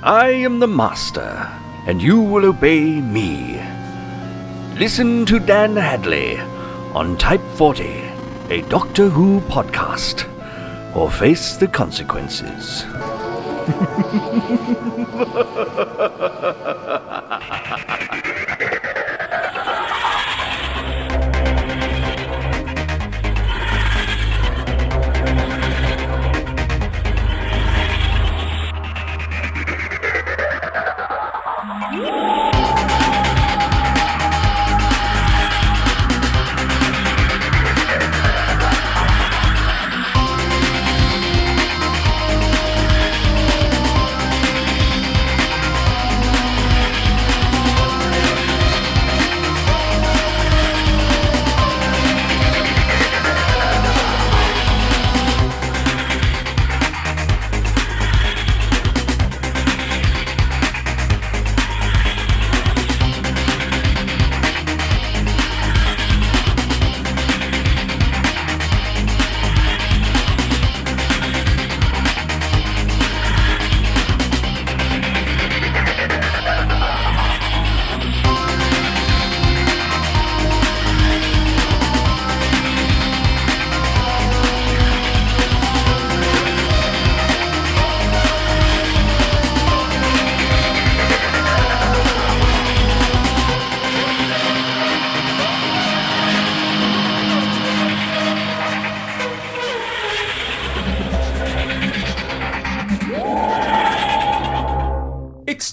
I am the Master, and you will obey me. Listen to Dan Hadley on Type 40, a Doctor Who podcast, or face the consequences.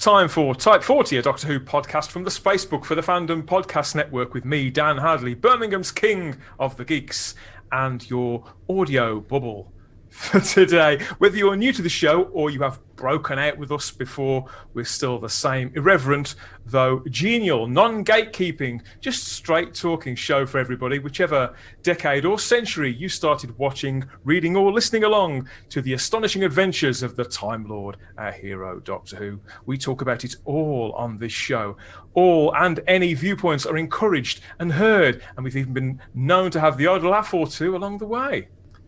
Time for Type 40, a Doctor Who podcast from the Spacebook for the Fandom Podcast Network with me, Dan Hadley, Birmingham's King of the Geeks, and your audio bubble for today. Whether you're new to the show or you have broken out with us before, we're still the same irreverent, though genial, non-gatekeeping, just straight talking show for everybody, whichever decade or century you started watching, reading or listening along to the astonishing adventures of the Time Lord, our hero, Doctor Who. We talk about it all on this show. All and any viewpoints are encouraged and heard, and we've even been known to have the odd laugh or two along the way.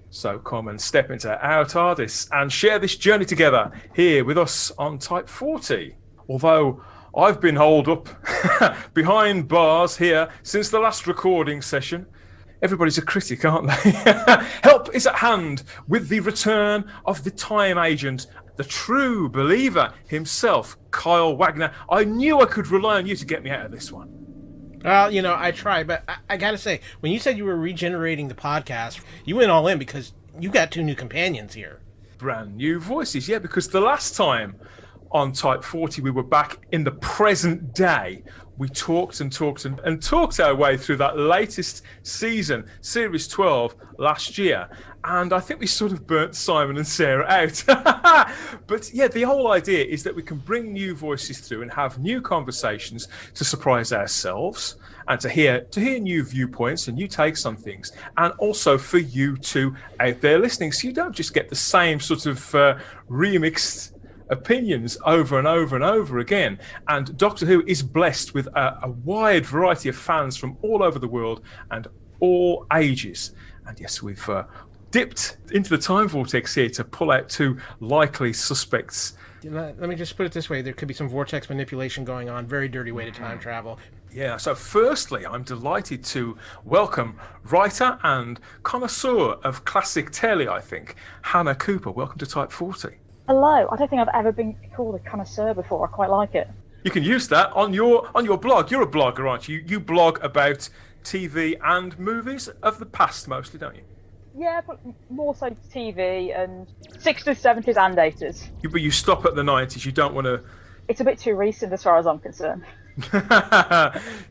So come and step into our TARDIS and share this journey together here with us on Type 40. Although I've been holed up behind bars here since the last recording session. Everybody's a critic, aren't they? Help is at hand with the return of the time agent, the true believer himself, Kyle Wagner. I knew I could rely on you to get me out of this one. Well, you know, I tried, but I gotta say, when you said you were regenerating the podcast, you went all in because you got two new companions here. Brand new voices, yeah, because the last time on Type 40 we were back in the present day. We talked and talked our way through that latest season, Series 12, last year. And I think we sort of burnt Simon and Sarah out. But yeah, the whole idea is that we can bring new voices through and have new conversations to surprise ourselves and to hear new viewpoints and new takes on things. And also for you two out there listening, so you don't just get the same sort of remixed opinions over and over and over again. And Doctor Who is blessed with a wide variety of fans from all over the world and all ages. And yes, we've dipped into the time vortex here to pull out two likely suspects. Let me just put it this way. There could be some vortex manipulation going on. Very dirty way to time travel. Yeah, so firstly, I'm delighted to welcome writer and connoisseur of classic telly, I think, Hannah Cooper. Welcome to Type 40. Hello. I don't think I've ever been called a connoisseur before. I quite like it. You can use that on your blog. You're a blogger, aren't you? You blog about TV and movies of the past mostly, don't you? Yeah, but more so TV and 60s, 70s and 80s. But you stop at the 90s. You don't want to... It's a bit too recent as far as I'm concerned.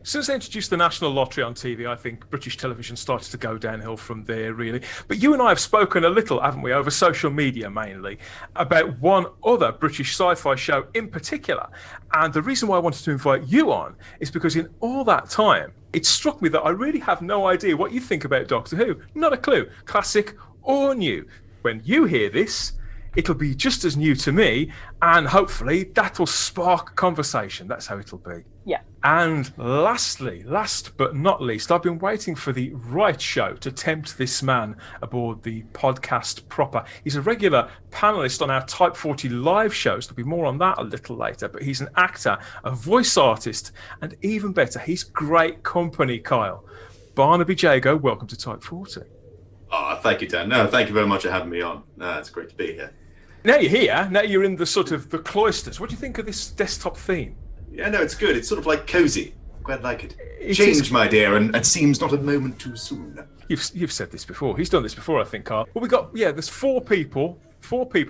Since they introduced the National Lottery on TV, I think British television started to go downhill from there, really. But you and I have spoken a little, haven't we, over social media mainly, about one other British sci-fi show in particular. And the reason why I wanted to invite you on is because in all that time, it struck me that I really have no idea what you think about Doctor Who. Not a clue, classic or new. When you hear this, it'll be just as new to me, and hopefully that'll spark conversation. That's how it'll be. Yeah. And lastly, last but not least, I've been waiting for the right show to tempt this man aboard the podcast proper. He's a regular panelist on our Type 40 live shows. There'll be more on that a little later, but he's an actor, a voice artist, and even better, he's great company, Kyle. Barnaby Jago, welcome to Type 40. Oh, thank you, Dan. No, thank you very much for having me on. No, it's great to be here. Now you're here, now you're in the sort of the cloisters. What do you think of this desktop theme? Yeah, no, it's good. It's sort of like cozy. Quite like it. Change, my dear, and it seems not a moment too soon. You've said this before. He's done this before, I think, Carl. Well, there's four people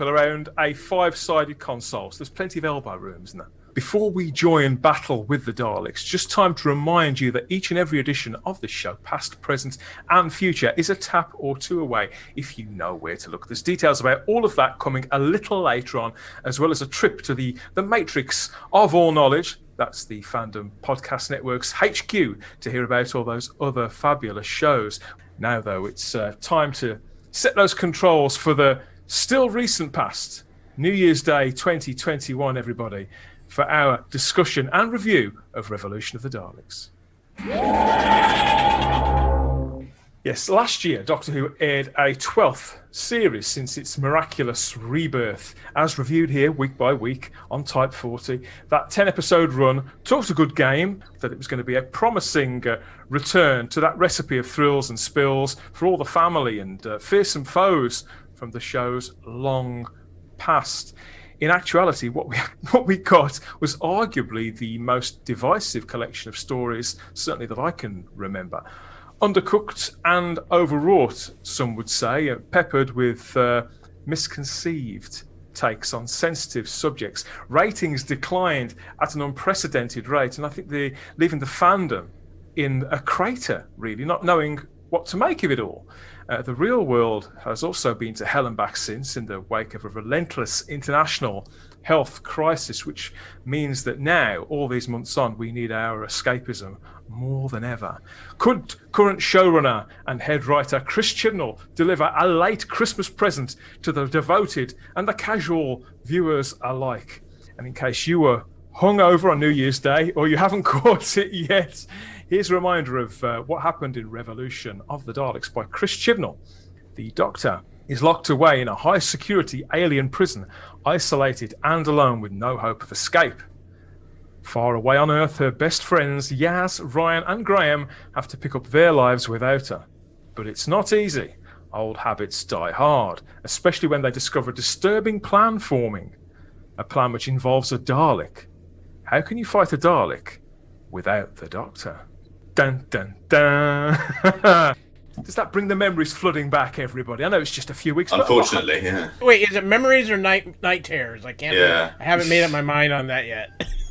around a 5-sided console. So there's plenty of elbow room, isn't there? Before we join battle with the Daleks, just time to remind you that each and every edition of this show, past, present, and future, is a tap or two away if you know where to look. There's details about all of that coming a little later on, as well as a trip to the matrix of all knowledge. That's the Fandom Podcast Network's HQ to hear about all those other fabulous shows. Now, though, it's time to set those controls for the still recent past, New Year's Day 2021, everybody, for our discussion and review of Revolution of the Daleks. Yes, last year, Doctor Who aired a 12th series since its miraculous rebirth, as reviewed here week by week on Type 40. That 10-episode run talked a good game, that it was going to be a promising return to that recipe of thrills and spills for all the family and fearsome foes from the show's long past. In actuality, what we got was arguably the most divisive collection of stories, certainly that I can remember. Undercooked and overwrought, some would say, peppered with misconceived takes on sensitive subjects. Ratings declined at an unprecedented rate, and I think they're leaving the fandom in a crater, really, not knowing what to make of it all. The real world has also been to hell and back since, in the wake of a relentless international health crisis, which means that now, all these months on, we need our escapism more than ever. Could current showrunner and head writer Chris Chibnall deliver a late Christmas present to the devoted and the casual viewers alike? And in case you were hungover on New Year's Day or you haven't caught it yet, here's a reminder of what happened in Revolution of the Daleks by Chris Chibnall. The Doctor is locked away in a high-security alien prison, isolated and alone with no hope of escape. Far away on Earth, her best friends, Yaz, Ryan and Graham, have to pick up their lives without her. But it's not easy. Old habits die hard, especially when they discover a disturbing plan forming. A plan which involves a Dalek. How can you fight a Dalek without the Doctor? Dun, dun, dun. Does that bring the memories flooding back, everybody? I know it's just a few weeks. Unfortunately, yeah. Wait, is it memories or night terrors? I can't. Yeah. I haven't made up my mind on that yet.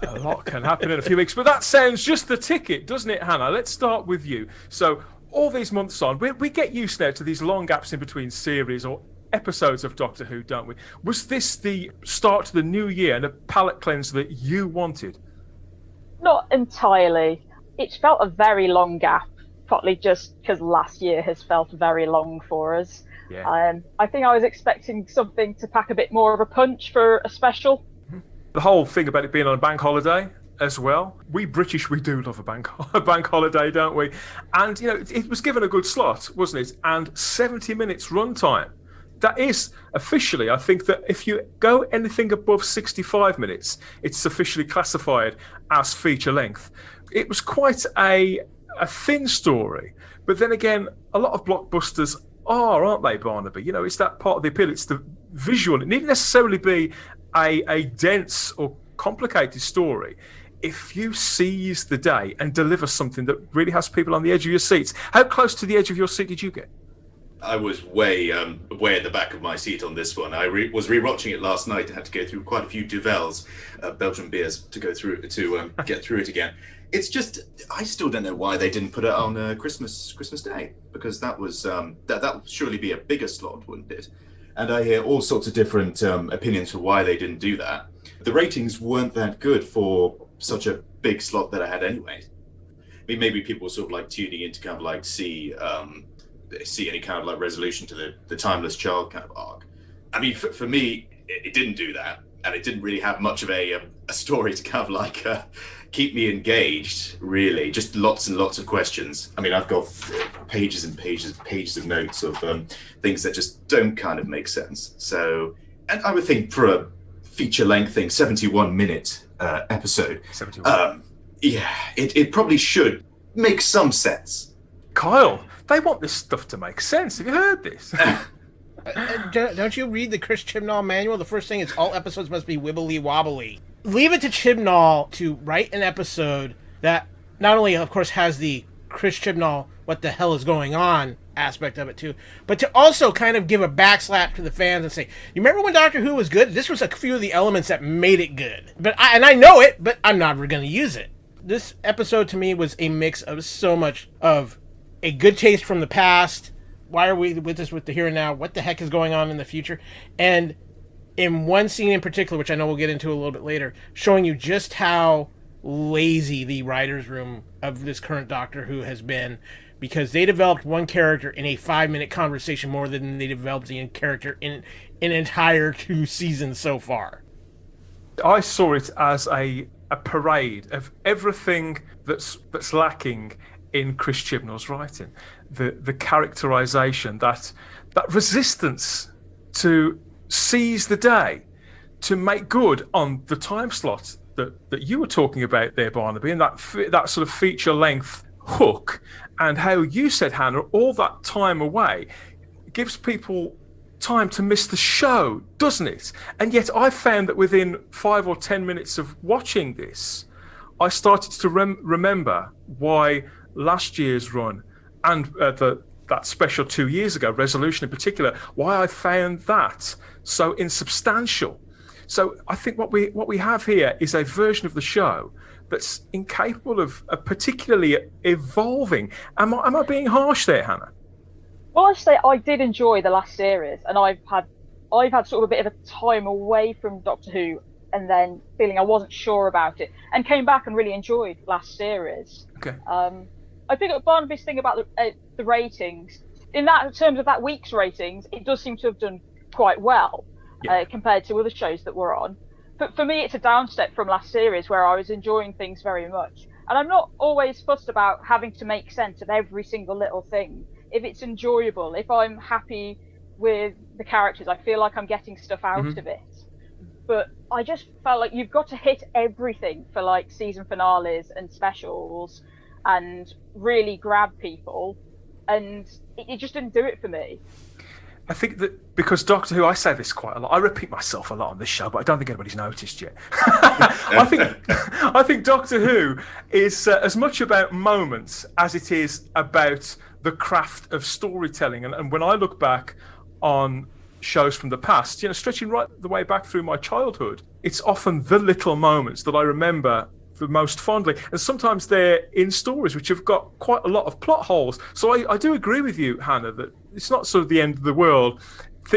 A lot can happen in a few weeks, but that sounds just the ticket, doesn't it, Hannah? Let's start with you. So, all these months on, we get used now to these long gaps in between series or episodes of Doctor Who, don't we? Was this the start to the new year and a palate cleanse that you wanted? Not entirely. It's felt a very long gap, partly just because last year has felt very long for us. Yeah. I think I was expecting something to pack a bit more of a punch for a special. The whole thing about it being on a bank holiday as well. We British, we do love a bank holiday, don't we? And, you know, it was given a good slot, wasn't it? And 70 minutes runtime. That is officially, I think that if you go anything above 65 minutes, it's officially classified as feature length. It was quite a thin story, but then again, a lot of blockbusters aren't they, Barnaby? You know, it's that part of the appeal. It's the visual. It needn't necessarily be a dense or complicated story. If you seize the day and deliver something that really has people on the edge of your seats. How close to the edge of your seat did you get? I was way at the back of my seat on this one. I was rewatching it last night. I had to go through quite a few Duvels, Belgian beers, to go through to get through it again. It's just, I still don't know why they didn't put it on Christmas Day, because that was that would surely be a bigger slot, wouldn't it? And I hear all sorts of different opinions for why they didn't do that. The ratings weren't that good for such a big slot that I had anyway. I mean, maybe people were sort of like tuning in to kind of like see any kind of like resolution to the Timeless Child kind of arc. I mean, for me, it didn't do that. and it didn't really have much of a story to kind of like keep me engaged, really. Just lots and lots of questions. I mean, I've got pages and pages of notes of things that just don't kind of make sense. So, and I would think for a feature-length thing, 71-minute episode, 71. It probably should make some sense. Kyle, they want this stuff to make sense. Have you heard this? Don't you read the Chris Chibnall manual? The first thing is all episodes must be wibbly wobbly. Leave it to Chibnall to write an episode that not only, of course, has the Chris Chibnall what the hell is going on aspect of it too, but to also kind of give a backslap to the fans and say, you remember when Doctor Who was good? This was a few of the elements that made it good. I know it, but I'm never going to use it. This episode to me was a mix of so much of a good taste from the past. Why are we with this with the here and now? What the heck is going on in the future? And in one scene in particular, which I know we'll get into a little bit later, showing you just how lazy the writer's room of this current Doctor Who has been, because they developed one character in a 5-minute conversation more than they developed the character in an entire 2 seasons so far. I saw it as a parade of everything that's lacking in Chris Chibnall's writing. The characterization, that resistance to seize the day, to make good on the time slot that you were talking about there, Barnaby, and that sort of feature-length hook, and how you said, Hannah, all that time away gives people time to miss the show, doesn't it? And yet I found that within 5 or 10 minutes of watching this, I started to remember why last year's run and that special 2 years ago, Resolution in particular, why I found that so insubstantial. So I think what we have here is a version of the show that's incapable of particularly evolving. Am I being harsh there, Hannah? Well, I say I did enjoy the last series, and I've had sort of a bit of a time away from Doctor Who, and then feeling I wasn't sure about it, and came back and really enjoyed last series. Okay. I think Barnaby's thing about the ratings, in terms of that week's ratings, it does seem to have done quite well compared to other shows that were on. But for me, it's a downstep from last series where I was enjoying things very much. And I'm not always fussed about having to make sense of every single little thing. If it's enjoyable, if I'm happy with the characters, I feel like I'm getting stuff out of it. But I just felt like you've got to hit everything for like season finales and specials and really grab people. And it just didn't do it for me. I think that because Doctor Who, I say this quite a lot. I repeat myself a lot on this show, but I don't think anybody's noticed yet. I think Doctor Who is as much about moments as it is about the craft of storytelling. And when I look back on shows from the past, stretching right the way back through my childhood, it's often the little moments that I remember the most fondly. And sometimes they're in stories which have got quite a lot of plot holes. So I do agree with you, Hannah, that it's not sort of the end of the world.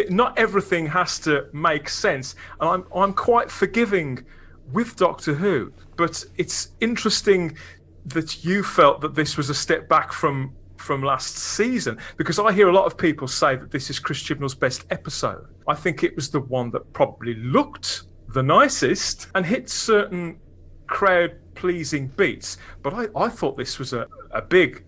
Not everything has to make sense. And I'm quite forgiving with Doctor Who. But it's interesting that you felt that this was a step back from last season, because I hear a lot of people say that this is Chris Chibnall's best episode. I think it was the one that probably looked the nicest and hit certain crowd-pleasing beats, but I thought this was a big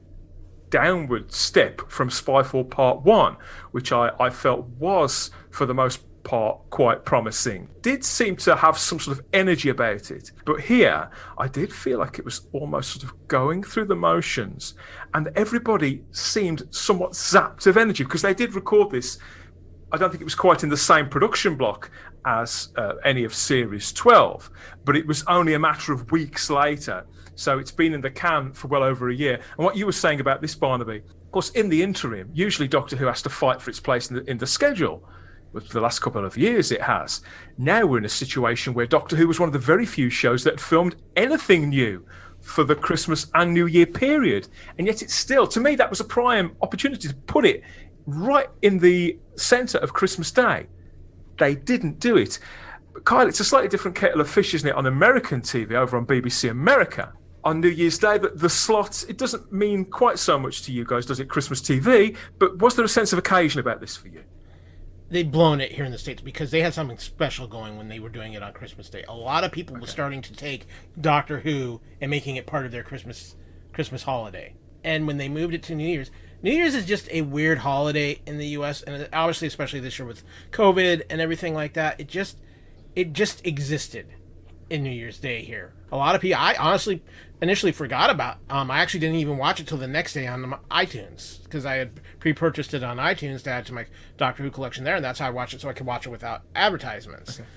downward step from Spyfall Part 1, which I felt was, for the most part, quite promising. Did seem to have some sort of energy about it, but here I did feel like it was almost sort of going through the motions, and everybody seemed somewhat zapped of energy, because they did record this. I don't think it was quite in the same production block as any of Series 12, but it was only a matter of weeks later. So it's been in the can for well over a year. And what you were saying about this, Barnaby, of course, in the interim, usually Doctor Who has to fight for its place in the schedule. With the last couple of years it has. Now we're in a situation where Doctor Who was one of the very few shows that filmed anything new for the Christmas and New Year period. And yet it's still, to me, that was a prime opportunity to put it right in the centre of Christmas Day. They didn't do it. But Kyle, it's a slightly different kettle of fish, isn't it, on American TV, over on BBC America. On New Year's Day, the slot, it doesn't mean quite so much to you guys, does it, Christmas TV? But was there a sense of occasion about this for you? they've blown it here in the States because they had something special going when they were doing it on Christmas Day. A lot of people were starting to take Doctor Who and making it part of their Christmas holiday. And when they moved it to New Year's is just a weird holiday in the U.S. and obviously, especially this year with COVID and everything like that, it just existed in New Year's Day here. A lot of people, I honestly initially forgot about. I actually didn't even watch it till the next day on iTunes because I had pre-purchased it on iTunes to add to my Doctor Who collection there, and that's how I watched it, so I could watch it without advertisements. Okay.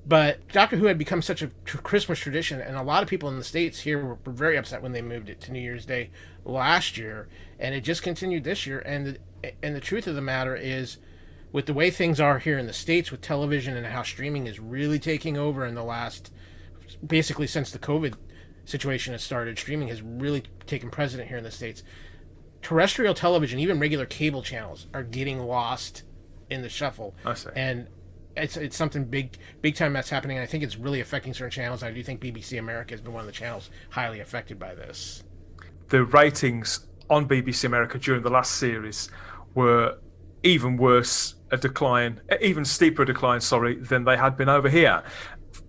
But Doctor Who had become such a Christmas tradition, and a lot of people in the States here were very upset when they moved it to New Year's Day last year, and it just continued this year. And the truth of the matter is, with the way things are here in the States with television and how streaming is really taking over in the last, basically since the COVID situation has started, streaming has really taken precedent here in the States. Terrestrial television, even regular cable channels, are getting lost in the shuffle. I see. And it's something big time that's happening, and I think it's really affecting certain channels. I do think BBC America has been one of the channels highly affected by this. The ratings on BBC America during the last series were even worse, even steeper decline, than they had been over here.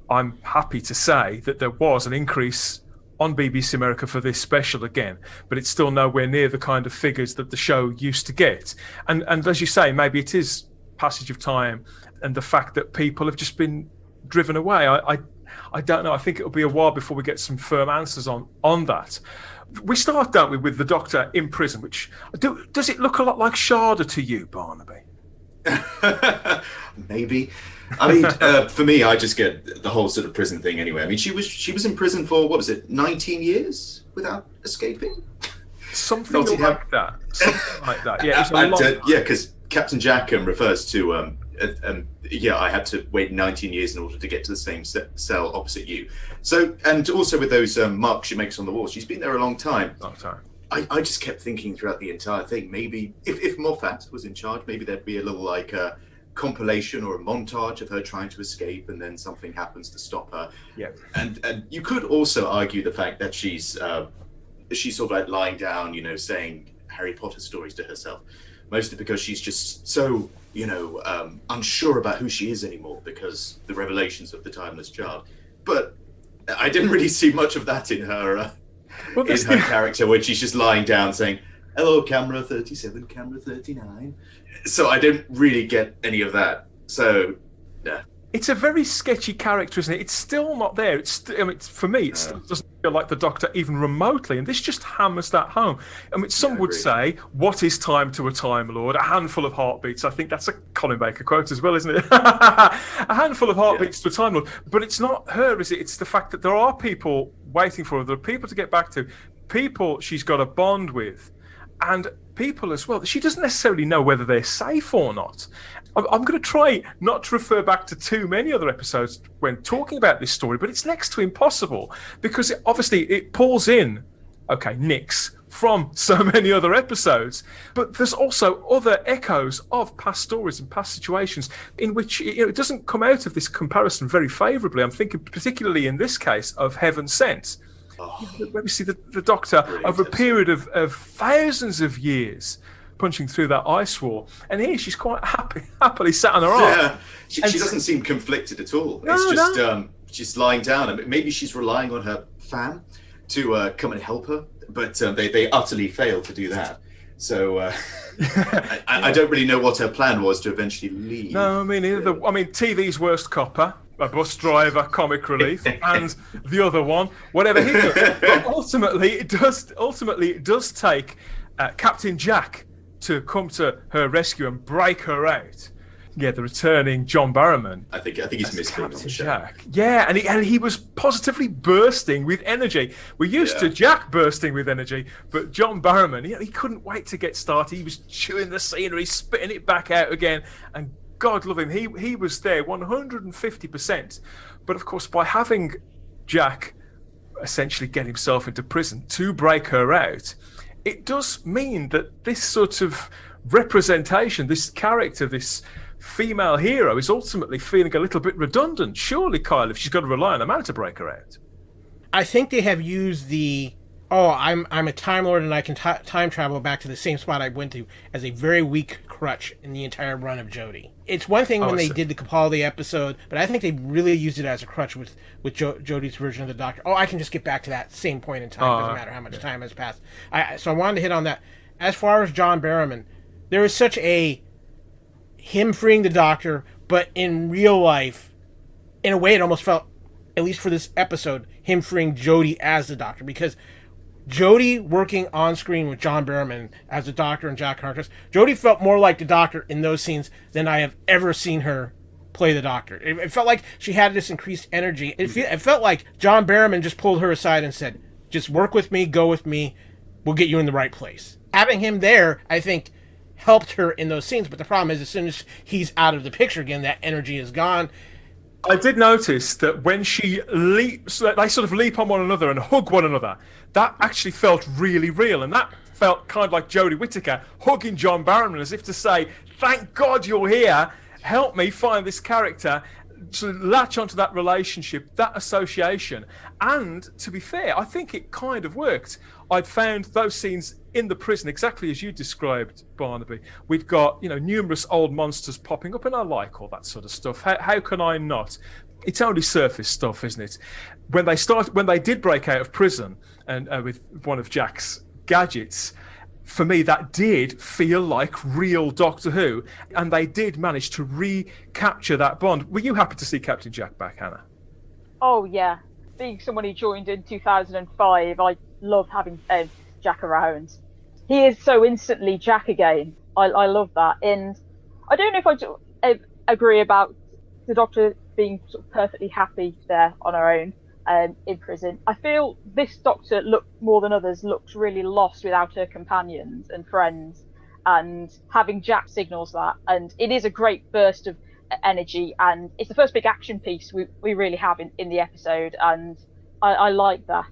I'm happy to say that there was an increase on BBC America for this special again, but it's still nowhere near the kind of figures that the show used to get. And as you say, maybe it is passage of time and the fact that people have just been driven away. I don't know. I think it'll be a while before we get some firm answers on that. We start, don't we, with the Doctor in prison, which does it look a lot like Sharda to you, Barnaby? Maybe. I mean, for me, I just get the whole sort of prison thing anyway. I mean, she was in prison for, 19 years without escaping? Something like that. Yeah, it was a long time. Yeah, because Captain Jack refers to, I had to wait 19 years in order to get to the same cell opposite you. So, and also with those marks she makes on the wall, she's been there a long time. Long time. I just kept thinking throughout the entire thing, maybe if Moffat was in charge, maybe there'd be a little like compilation or a montage of her trying to escape, and then something happens to stop her. Yeah. And you could also argue the fact that she's sort of like lying down, saying Harry Potter stories to herself, mostly because she's just so unsure about who she is anymore because the revelations of the Timeless Child. But I didn't really see much of that in her. In her character, when she's just lying down saying, "Hello, camera 37, camera 39." So I didn't really get any of that. So, yeah. It's a very sketchy character, isn't it? It's still not there. For me, it still doesn't feel like the Doctor even remotely, and this just hammers that home. I mean, some would say, "What is time to a Time Lord? A handful of heartbeats." I think that's a Colin Baker quote as well, isn't it? A handful of heartbeats to a Time Lord. But it's not her, is it? It's the fact that there are people waiting for her. There are people to get back to, people she's got a bond with, and people as well that she doesn't necessarily know whether they're safe or not. I'm going to try not to refer back to too many other episodes when talking about this story, but it's next to impossible because it pulls in, nicks from so many other episodes, but there's also other echoes of past stories and past situations in which it doesn't come out of this comparison very favourably. I'm thinking particularly in this case of Heaven Sent. Where we see the Doctor over a period of thousands of years punching through that ice wall, and here she's quite happily sat on her arm. Yeah, she doesn't seem conflicted at all. It's just she's lying down, and maybe she's relying on her fan to come and help her, but they utterly fail to do that. So I don't really know what her plan was to eventually leave. No, I mean TV's worst copper, a bus driver, comic relief, and the other one, whatever he does. But ultimately, it does take Captain Jack to come to her rescue and break her out. Yeah, the returning John Barrowman. I think he's missed being on the show. Jack. Yeah, and he was positively bursting with energy. We're used to Jack bursting with energy, but John Barrowman, he couldn't wait to get started. He was chewing the scenery, spitting it back out again, and God love him, he was there 150%. But of course, by having Jack essentially get himself into prison to break her out, it does mean that this sort of representation, this character, this female hero is ultimately feeling a little bit redundant. Surely, Kyle, if she's got to rely on a man to break her out. I think they have used I'm a Time Lord and I can time travel back to the same spot I went to as a very weak crutch in the entire run of Jodie. It's one thing when they did the Capaldi episode, but I think they really used it as a crutch with Jodie's version of the Doctor. Oh, I can just get back to that same point in time. Doesn't matter how much time has passed. So I wanted to hit on that. As far as John Barrowman, there is such him freeing the Doctor, but in real life, in a way, it almost felt, at least for this episode, him freeing Jodie as the Doctor, because Jodie working on screen with John Barrowman as the Doctor and Jack Harkness, Jodie felt more like the Doctor in those scenes than I have ever seen her play the Doctor. It felt like she had this increased energy. It felt like John Barrowman just pulled her aside and said, just work with me, go with me, we'll get you in the right place. Having him there, I think, helped her in those scenes, but the problem is as soon as he's out of the picture again, that energy is gone. I did notice that when she leaps, they sort of leap on one another and hug one another. That actually felt really real, and that felt kind of like Jodie Whittaker hugging John Barrowman as if to say, thank God you're here, help me find this character, to latch onto that relationship, that association. And to be fair, I think it kind of worked. I'd found those scenes in the prison exactly as you described, Barnaby. We've got, numerous old monsters popping up, and I like all that sort of stuff. How can I not? It's only surface stuff, isn't it? When they did break out of prison and with one of Jack's gadgets, for me, that did feel like real Doctor Who, and they did manage to recapture that bond. Were you happy to see Captain Jack back, Hannah? Oh, yeah. Being someone who joined in 2005, I love having Jack around. He is so instantly Jack again. I love that. And I don't know if I agree about the Doctor being sort of perfectly happy there on her own in prison. I feel this Doctor, more than others, looks really lost without her companions and friends, and having Jack signals that. And it is a great burst of energy, and it's the first big action piece we really have in the episode, and I like that.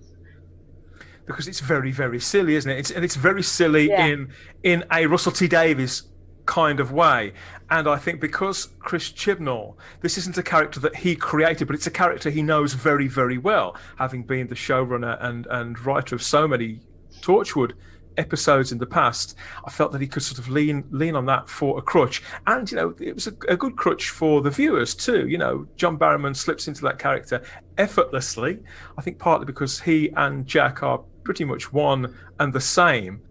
Because it's very, very silly, isn't it? It's very silly in a Russell T Davies kind of way. And I think because Chris Chibnall, this isn't a character that he created, but it's a character he knows very, very well, having been the showrunner and writer of so many Torchwood episodes in the past. I felt that he could sort of lean on that for a crutch. And, it was a good crutch for the viewers too. John Barrowman slips into that character effortlessly. I think partly because he and Jack are pretty much one and the same.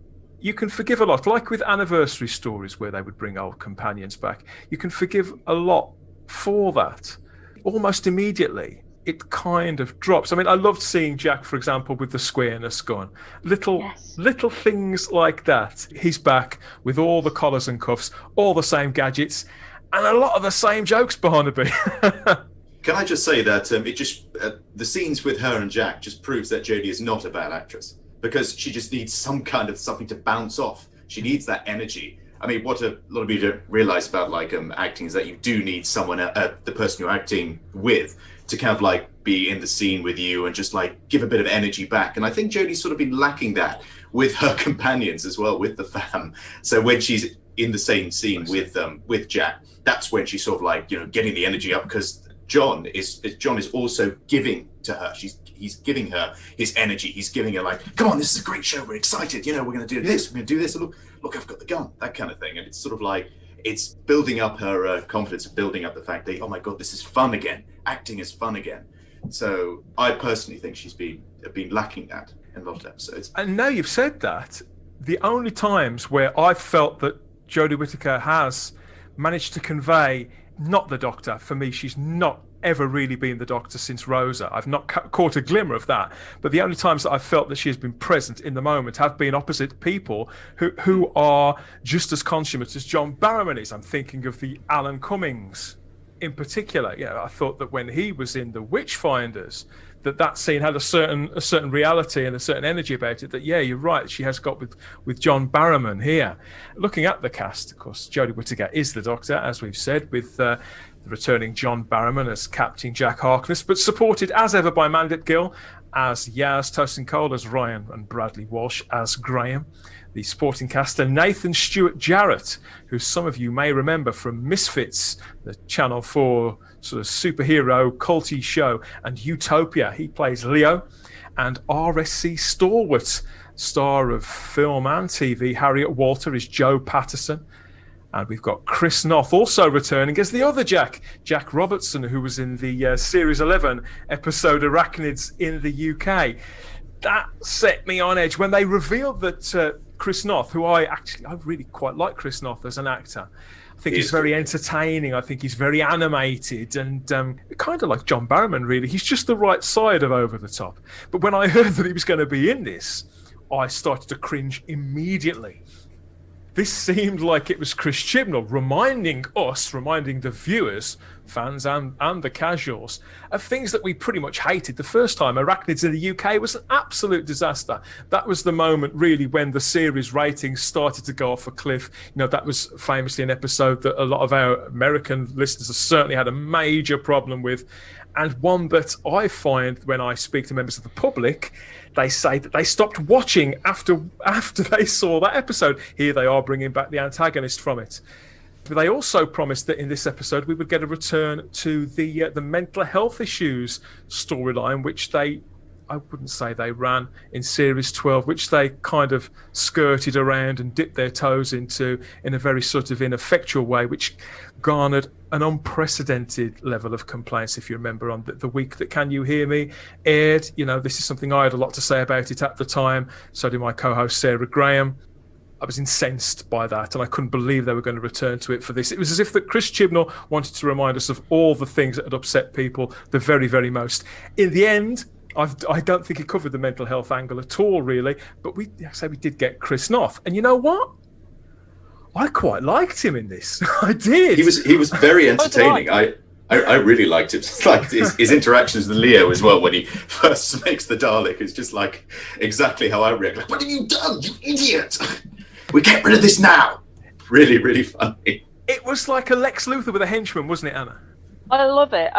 You can forgive a lot, like with anniversary stories where they would bring old companions back. You can forgive a lot for that. Almost immediately, it kind of drops. I mean, I loved seeing Jack, for example, with the squareness gone. Little things like that. He's back with all the collars and cuffs, all the same gadgets, and a lot of the same jokes, Barnaby. Can I just say that the scenes with her and Jack just proves that Jodie is not a bad actress, because she just needs some kind of something to bounce off. She needs that energy. I mean, what a lot of people don't realize about acting is that you do need someone, the person you're acting with, to kind of be in the scene with you and just give a bit of energy back. And I think Jodie's sort of been lacking that with her companions as well, with the fam. So when she's in the same scene with Jack, that's when she's sort of getting the energy up, because John is also giving to her. He's giving her his energy. He's giving her come on, this is a great show. We're excited. We're going to do this. We're going to do this. Look, I've got the gun. That kind of thing. And it's sort of it's building up her confidence, building up the fact that, oh my God, this is fun again. Acting is fun again. So I personally think she's been lacking that in a lot of episodes. And now you've said that, the only times where I've felt that Jodie Whittaker has managed to convey not the Doctor, for me, she's not ever really been the Doctor since Rosa. I've not caught a glimmer of that. But the only times that I've felt that she has been present in the moment have been opposite people who are just as consummate as John Barrowman is. I'm thinking of the Alan Cummings in particular. I thought that when he was in The Witchfinders, that scene had a certain reality and a certain energy about it that, you're right, she has got with John Barrowman here. Looking at the cast, of course, Jodie Whittaker is the Doctor, as we've said, with the returning John Barrowman as Captain Jack Harkness, but supported as ever by Mandip Gill as Yaz, Tosin Cole as Ryan, and Bradley Walsh as Graham. The supporting caster Nathan Stewart Jarrett, who some of you may remember from Misfits, the Channel 4 sort of superhero culty show, and Utopia. He plays Leo. And RSC Stalwart, star of film and TV, Harriet Walter, is Joe Patterson. And we've got Chris Noth also returning as the other Jack Robertson, who was in the Series 11 episode Arachnids in the UK. That set me on edge when they revealed that Chris Noth, who I really quite like Chris Noth as an actor. I think he's very entertaining. I think he's very animated and kind of like John Barrowman, really. He's just the right side of over the top. But when I heard that he was going to be in this, I started to cringe immediately. This seemed like it was Chris Chibnall reminding the viewers, fans and the casuals, of things that we pretty much hated the first time. Arachnids in the UK was an absolute disaster. That was the moment, really, when the series ratings started to go off a cliff. That was famously an episode that a lot of our American listeners have certainly had a major problem with, and one that I find when I speak to members of the public, they say that they stopped watching after they saw that episode. Here they are bringing back the antagonist from it. But they also promised that in this episode we would get a return to the mental health issues storyline, which I wouldn't say they ran in Series 12, which they kind of skirted around and dipped their toes into in a very sort of ineffectual way, which garnered an unprecedented level of complaints. If you remember, on the week that Can You Hear Me aired, this is something I had a lot to say about it at the time. So did my co-host Sarah Graham. I was incensed by that, and I couldn't believe they were going to return to it for this. It was as if that Chris Chibnall wanted to remind us of all the things that had upset people the very, very most. In the end, I don't think it covered the mental health angle at all, really. But we did get Chris Noth, and you know what? I quite liked him in this. I did. He was very entertaining. I really liked it. It's like his interactions with Leo as well when he first makes the Dalek is just like exactly how I react. Like, what have you done, you idiot? We get rid of this now. Really, really funny. It was like a Lex Luthor with a henchman, wasn't it, Anna? I love it.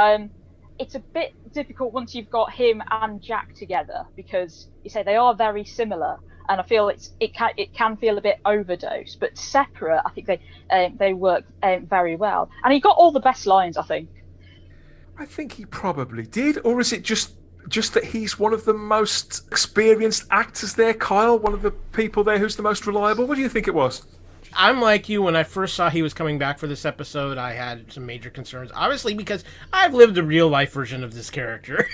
It's a bit difficult once you've got him and Jack together, because you say they are very similar, and I feel it can feel a bit overdosed. But separate, I think they work very well, and he got all the best lines, I think. I think he probably did, or is it just that he's one of the most experienced actors there, Kyle? One of the people there who's the most reliable? What do you think it was? I'm like you. When I first saw he was coming back for this episode, I had some major concerns. Obviously, because I've lived a real-life version of this character.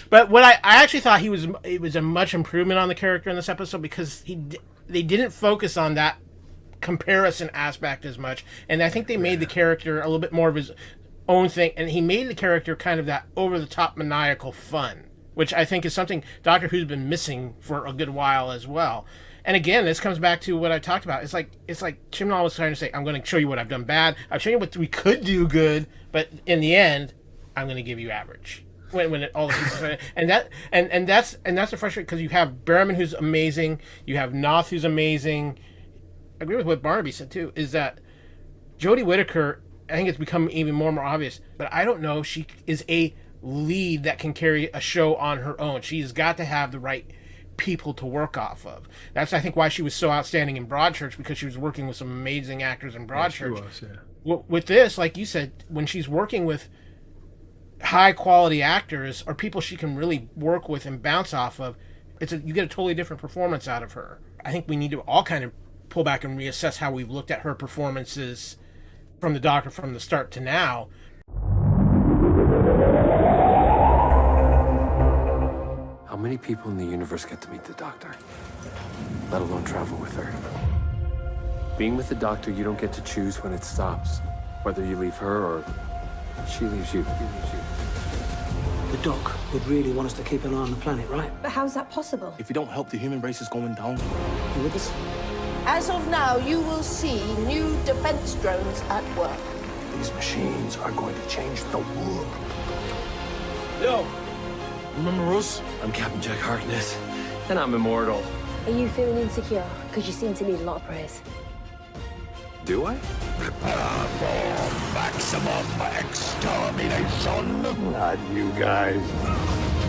But what I actually thought it was a much improvement on the character in this episode, because they didn't focus on that comparison aspect as much, and I think they made the character a little bit more of his own thing, and he made the character kind of that over-the-top maniacal fun, which I think is something Doctor Who's been missing for a good while as well. And again, this comes back to what I talked about. It's like Chibnall was trying to say, I'm going to show you what I've done bad. I've shown you what we could do good, but in the end, I'm going to give you average. When all the pieces, and that's the frustrating, because you have Barrowman, who's amazing, you have Noth, who's amazing. I agree with what Barnaby said too, is that Jodie Whittaker, I think it's become even more and more obvious, but I don't know if she is a lead that can carry a show on her own. She's got to have the right people to work off of. That's, I think, why she was so outstanding in Broadchurch, because she was working with some amazing actors in Broadchurch. Yeah, she was, yeah. With this, like you said, when she's working with high quality actors or people she can really work with and bounce off of, you get a totally different performance out of her. I think we need to all kind of pull back and reassess how we've looked at her performances from the Doctor from the start to now. How many people in the universe get to meet the Doctor, let alone travel with her? Being with the Doctor, you don't get to choose when it stops, whether you leave her or she leaves you. The Doc would really want us to keep an eye on the planet, right? But how's that possible? If we don't help, the human race is going down. You with us? As of now, you will see new defense drones at work. These machines are going to change the world. Yo, remember us? I'm Captain Jack Harkness, and I'm immortal. Are you feeling insecure? Because you seem to need a lot of praise. Do I? Prepare for maximum extermination. Not you guys.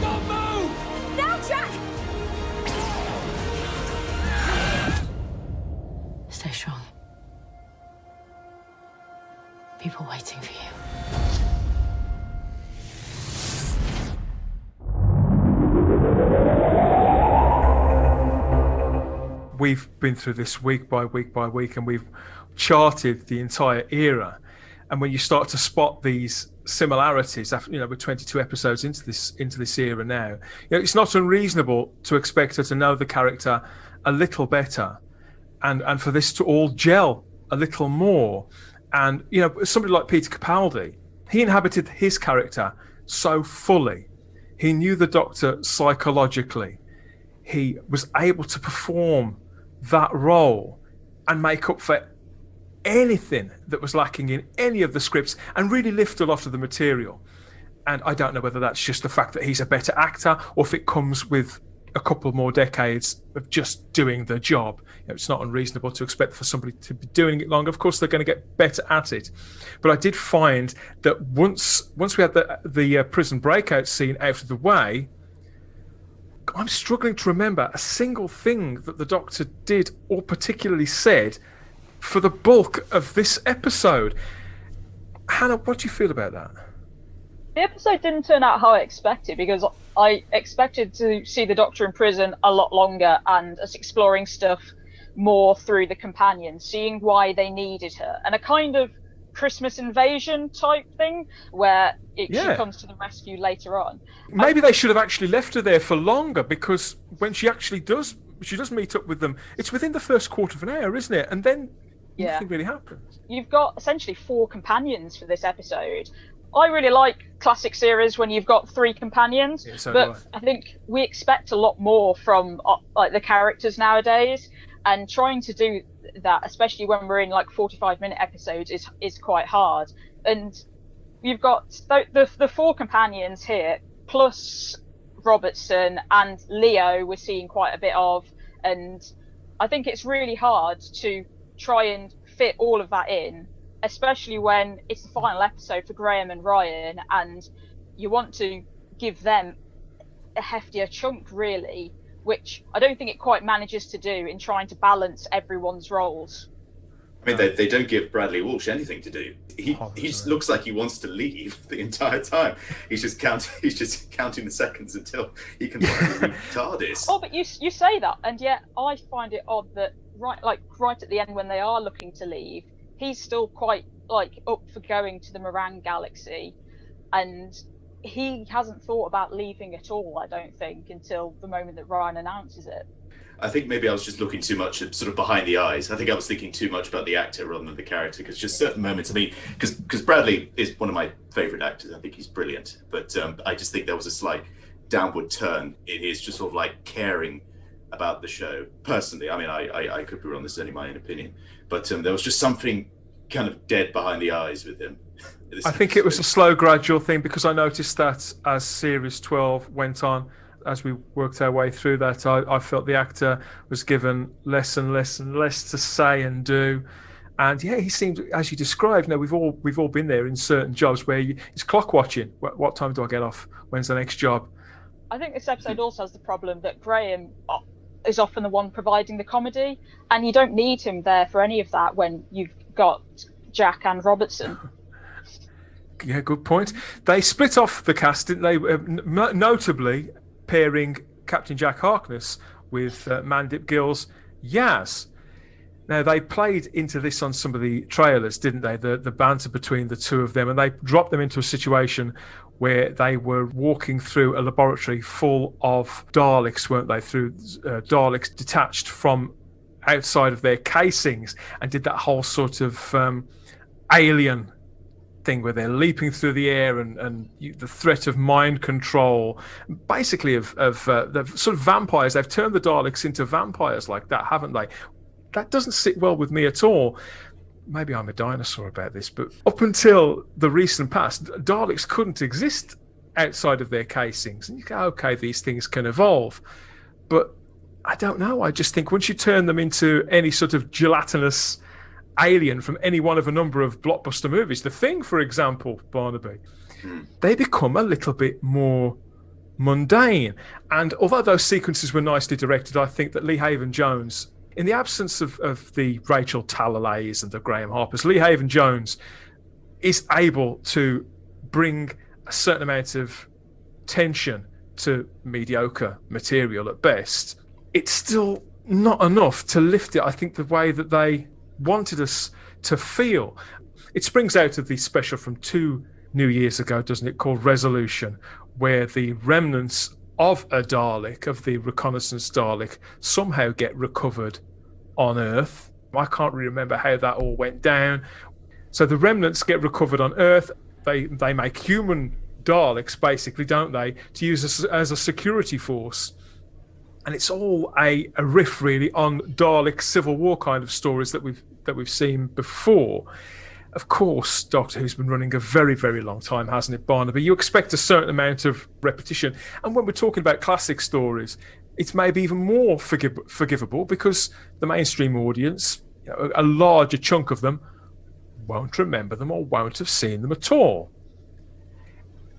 Don't move! Now, Jack! Stay strong. People waiting for you. we've been through this week by week by week, and we've charted the entire era. And when you start to spot these similarities, after, we're 22 episodes into this era now, it's not unreasonable to expect her to know the character a little better, and for this to all gel a little more. And somebody like Peter Capaldi, he inhabited his character so fully. He knew the Doctor psychologically. He was able to perform that role and make up for anything that was lacking in any of the scripts, and really lift a lot of the material. And I don't know whether that's just the fact that he's a better actor, or if it comes with a couple more decades of just doing the job. It's not unreasonable to expect for somebody to be doing it long. Of course, they're going to get better at it. But I did find that once we had the prison breakout scene out of the way, I'm struggling to remember a single thing that the Doctor did or particularly said for the bulk of this episode. Hannah, what do you feel about that? The episode didn't turn out how I expected, because I expected to see the Doctor in prison a lot longer and us exploring stuff more through the companions, seeing why they needed her, and a kind of Christmas invasion type thing where she comes to the rescue later on. Maybe they should have actually left her there for longer, because when she actually does meet up with them, it's within the first quarter of an hour, isn't it? And then nothing really happens. You've got essentially 4 companions for this episode. I really like classic series when you've got 3 companions, but I think we expect a lot more from the characters nowadays, and trying to do that, especially when we're in 45-minute episodes, is quite hard. And you've got the 4 companions here, plus Robertson and Leo we're seeing quite a bit of, and I think it's really hard to try and fit all of that in, especially when it's the final episode for Graham and Ryan, and you want to give them a heftier chunk, really, which I don't think it quite manages to do in trying to balance everyone's roles. I mean, they don't give Bradley Walsh anything to do. He just looks like he wants to leave the entire time. He's just counting the seconds until he can finally leave TARDIS. Oh, but you say that, and yet I find it odd that right at the end when they are looking to leave, he's still quite up for going to the Moran Galaxy, and he hasn't thought about leaving at all, I don't think, until the moment that Ryan announces it. I think maybe I was just looking too much at sort of behind the eyes. I think I was thinking too much about the actor rather than the character, because just certain moments, I mean, because Bradley is one of my favourite actors. I think he's brilliant, but I just think there was a slight downward turn in his just sort of caring about the show. Personally, I mean, I could be wrong, this is only my own opinion, but there was just something kind of dead behind the eyes with him. I think it was a slow, gradual thing, because I noticed that as Series 12 went on, as we worked our way through that, I felt the actor was given less and less and less to say and do. And he seemed, as you described, we've all been there in certain jobs where it's clock watching. What time do I get off? When's the next job? I think this episode also has the problem that Graham is often the one providing the comedy, and you don't need him there for any of that when you've got Jack and Robertson. Yeah, good point. They split off the cast, didn't they? Notably pairing Captain Jack Harkness with Mandip Gill's Yaz. Now, they played into this on some of the trailers, didn't they? The banter between the two of them, and they dropped them into a situation where they were walking through a laboratory full of Daleks, weren't they? Through Daleks detached from outside of their casings, and did that whole sort of alien thing where they're leaping through the air, and the threat of mind control, basically of the sort of vampires. They've turned the Daleks into vampires like that, haven't they? That doesn't sit well with me at all. Maybe I'm a dinosaur about this, but up until the recent past, Daleks couldn't exist outside of their casings. And you go, okay, these things can evolve. But I don't know. I just think once you turn them into any sort of gelatinous alien from any one of a number of blockbuster movies, The Thing, for example, Barnaby, they become a little bit more mundane. And although those sequences were nicely directed, I think that Lee Haven-Jones, in the absence of the Rachel Talalays and the Graham Harpers, Lee Haven-Jones is able to bring a certain amount of tension to mediocre material at best. It's still not enough to lift it, I think, the way that they wanted us to feel. It springs out of the special from 2 New Years ago, doesn't it, called Resolution, where the remnants of a Dalek, of the reconnaissance Dalek, somehow get recovered on Earth. I can't really remember how that all went down. So the remnants get recovered on Earth. They make human Daleks, basically, don't they, to use as a security force. And it's all a riff, really, on Dalek Civil War kind of stories that we've seen before. Of course, Doctor Who's been running a very, very long time, hasn't it, Barnaby? You expect a certain amount of repetition. And when we're talking about classic stories, it's maybe even more forgivable because the mainstream audience, a larger chunk of them, won't remember them or won't have seen them at all.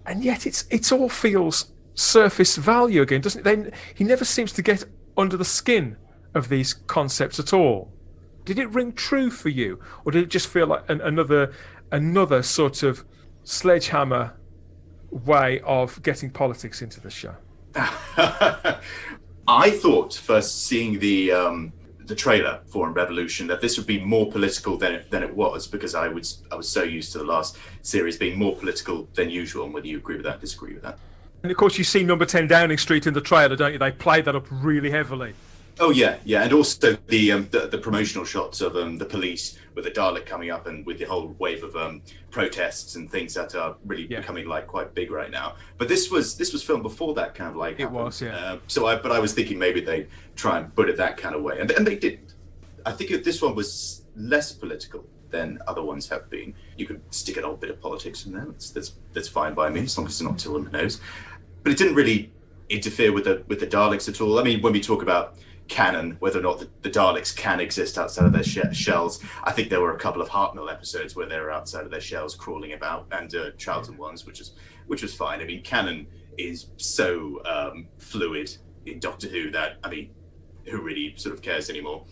And yet it all feels surface value again, doesn't it? He never seems to get under the skin of these concepts at all. Did it ring true for you, or did it just feel like another sort of sledgehammer way of getting politics into the show? I thought, first seeing the trailer for Revolution, that this would be more political than it was, because I was so used to the last series being more political than usual. And whether you agree with that, disagree with that. And of course, you see Number 10 Downing Street in the trailer, don't you? They played that up really heavily. Oh yeah, and also the promotional shots of the police with the Dalek coming up, and with the whole wave of protests and things that are really becoming like quite big right now. But this was filmed before that kind of like happened. It was, yeah. But I was thinking maybe they'd try and put it that kind of way, and they didn't. I think if this one was less political than other ones have been. You could stick an old bit of politics in there. That's fine by me, as long as it's not till in the nose. But it didn't really interfere with the Daleks at all. I mean, when we talk about canon, whether or not the Daleks can exist outside of their shells, I think there were a couple of Hartnell episodes where they were outside of their shells crawling about, and Charlton ones, which was fine. I mean, canon is so fluid in Doctor Who that, I mean, who really sort of cares anymore?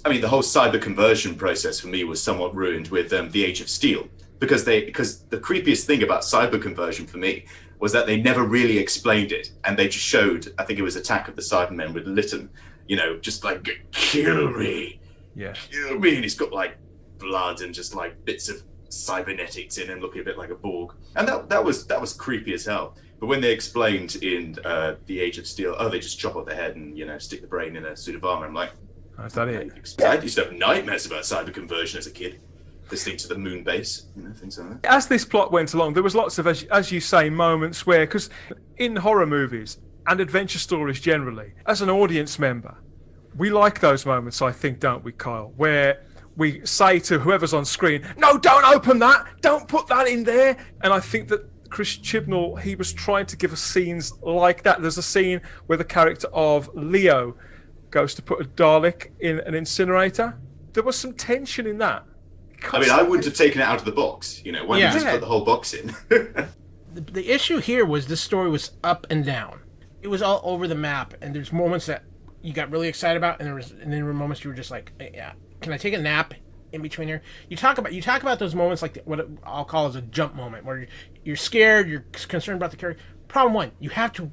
I mean, the whole cyber conversion process for me was somewhat ruined with the Age of Steel, because the creepiest thing about cyber conversion for me was that they never really explained it, and they just showed, I think it was Attack of the Cybermen with Lytton, just like, kill me, kill me, and he's got like blood and just like bits of cybernetics in him, looking a bit like a Borg, and that was creepy as hell. But when they explained in the Age of Steel, they just chop off the head and stick the brain in a suit of armor, I'm like, is that it? I used to have nightmares about cyber conversion as a kid, listening to the moon base, things like that. As this plot went along, there was lots of, as you say, moments where, because in horror movies and adventure stories generally, as an audience member, we like those moments, I think, don't we, Kyle, where we say to whoever's on screen, no, don't open that, don't put that in there. And I think that Chris Chibnall, he was trying to give us scenes like that. There's a scene where the character of Leo goes to put a Dalek in an incinerator. There was some tension in that. I mean, I wouldn't have taken it out of the box. Why don't you just put the whole box in? The issue here was this story was up and down. It was all over the map, and there's moments that you got really excited about, and then there were moments you were just like, yeah, can I take a nap in between here? You talk about those moments like what I'll call as a jump moment, where you're scared, you're concerned about the character. Problem one, you have to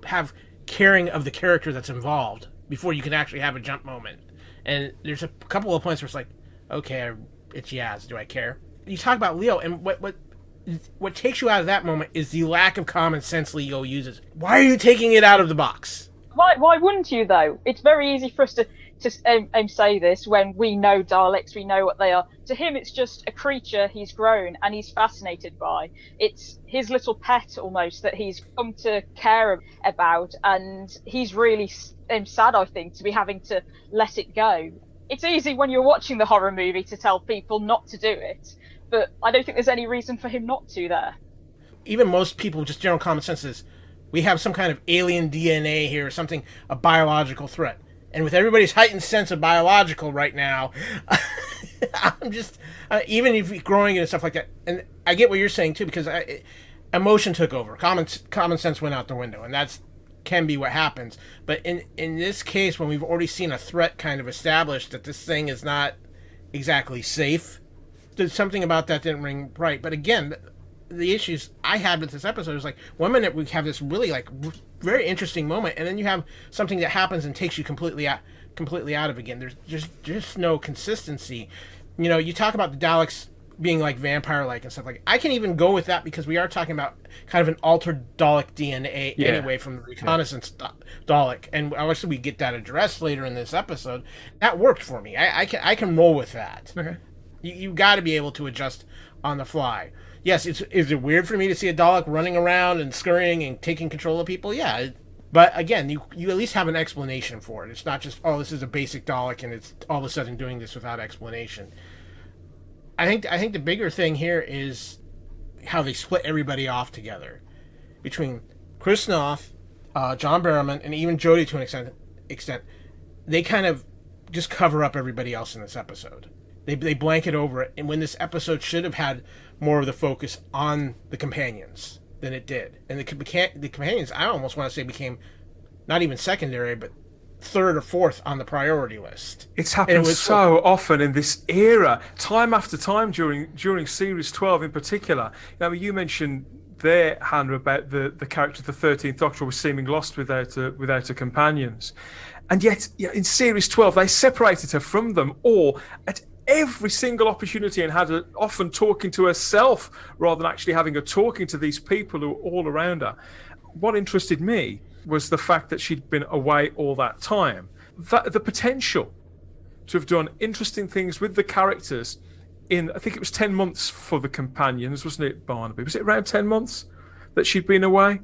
have caring of the character that's involved before you can actually have a jump moment. And there's a couple of points where it's like, okay, it's Yaz, do I care? You talk about Leo, and what takes you out of that moment is the lack of common sense Leo uses. Why are you taking it out of the box? Why wouldn't you, though? It's very easy for us to say this when we know Daleks, we know what they are. To him, it's just a creature he's grown and he's fascinated by. It's his little pet, almost, that he's come to care about, and he's really sad, I think, to be having to let it go. It's easy when you're watching the horror movie to tell people not to do it, but I don't think there's any reason for him not to there. Even most people, just general common sense is, we have some kind of alien DNA here, something, a biological threat. And with everybody's heightened sense of biological right now, I'm just, even if you're growing it and stuff like that, and I get what you're saying too, because emotion took over. Common sense went out the window, and that's can be what happens. But in this case, when we've already seen a threat kind of established that this thing is not exactly safe, there's something about that didn't ring right. But again, the issues I had with this episode is like, one minute we have this really like very interesting moment, and then you have something that happens and takes you completely completely out of again. There's just no consistency. You know, you talk about the Daleks being like vampire-like and stuff like. I can even go with that because we are talking about kind of an altered Dalek DNA anyway from the reconnaissance Dalek, and obviously we get that addressed later in this episode. That worked for me. I can roll with that. Okay. You got to be able to adjust on the fly. Yes, is it weird for me to see a Dalek running around and scurrying and taking control of people? Yeah. But again, you at least have an explanation for it. It's not just, oh, this is a basic Dalek and it's all of a sudden doing this without explanation. I think the bigger thing here is how they split everybody off together. Between Chris Noth, John Barrowman, and even Jodie to an extent, they kind of just cover up everybody else in this episode. They blanket over it, and when this episode should have had more of the focus on the companions than it did. And the companions, I almost want to say, became not even secondary, but third or fourth on the priority list. It's happened so often in this era, time after time during Series 12 in particular. You mentioned there, Hannah, about the character of the 13th Doctor was seeming lost without her companions. And yet, in Series 12, they separated her from them all at every single opportunity and had her often talking to herself rather than actually having her talking to these people who were all around her. What interested me was the fact that she'd been away all that time. The potential to have done interesting things with the characters in, I think it was 10 months for the companions, wasn't it, Barnaby? Was it around 10 months that she'd been away?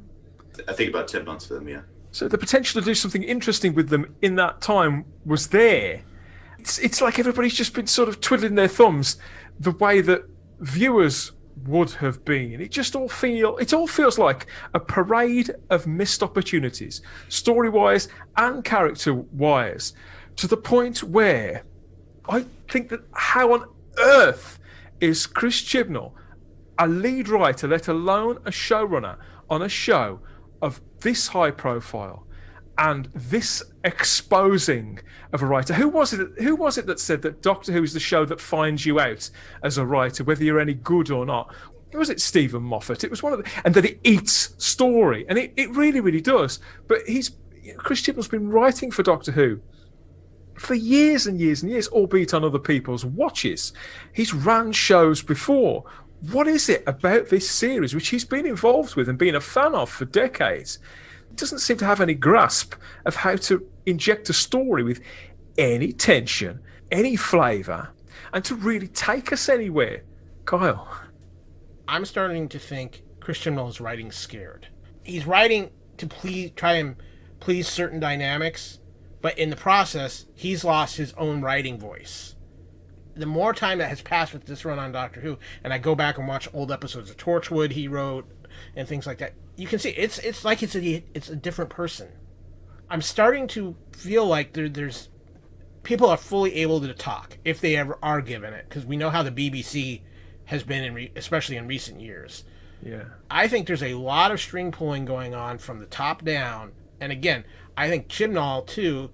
I think about 10 months for them, yeah. So the potential to do something interesting with them in that time was there. It's like everybody's just been sort of twiddling their thumbs the way that viewers would have been. It all feels like a parade of missed opportunities, story-wise and character-wise, to the point where I think that how on earth is Chris Chibnall, a lead writer, let alone a showrunner, on a show of this high profile and this exposing of a writer? Who was it that said that Doctor Who is the show that finds you out as a writer, whether you're any good or not? Was it Stephen Moffat? It was one of the, and that it eats story, and it really, really does. But Chris Chibnall's been writing for Doctor Who for years and years and years, albeit on other people's watches. He's ran shows before. What is it about this series, which he's been involved with and been a fan of for decades, doesn't seem to have any grasp of how to inject a story with any tension, any flavour, and to really take us anywhere? Kyle? I'm starting to think Chris Chibnall is writing scared. He's writing to try and please certain dynamics, but in the process, he's lost his own writing voice. The more time that has passed with this run on Doctor Who, and I go back and watch old episodes of Torchwood he wrote and things like that, you can see it's like it's a different person. I'm starting to feel like there's people are fully able to talk if they ever are given it, because we know how the BBC has been, especially in recent years. Yeah, I think there's a lot of string pulling going on from the top down, and again, I think Chibnall too.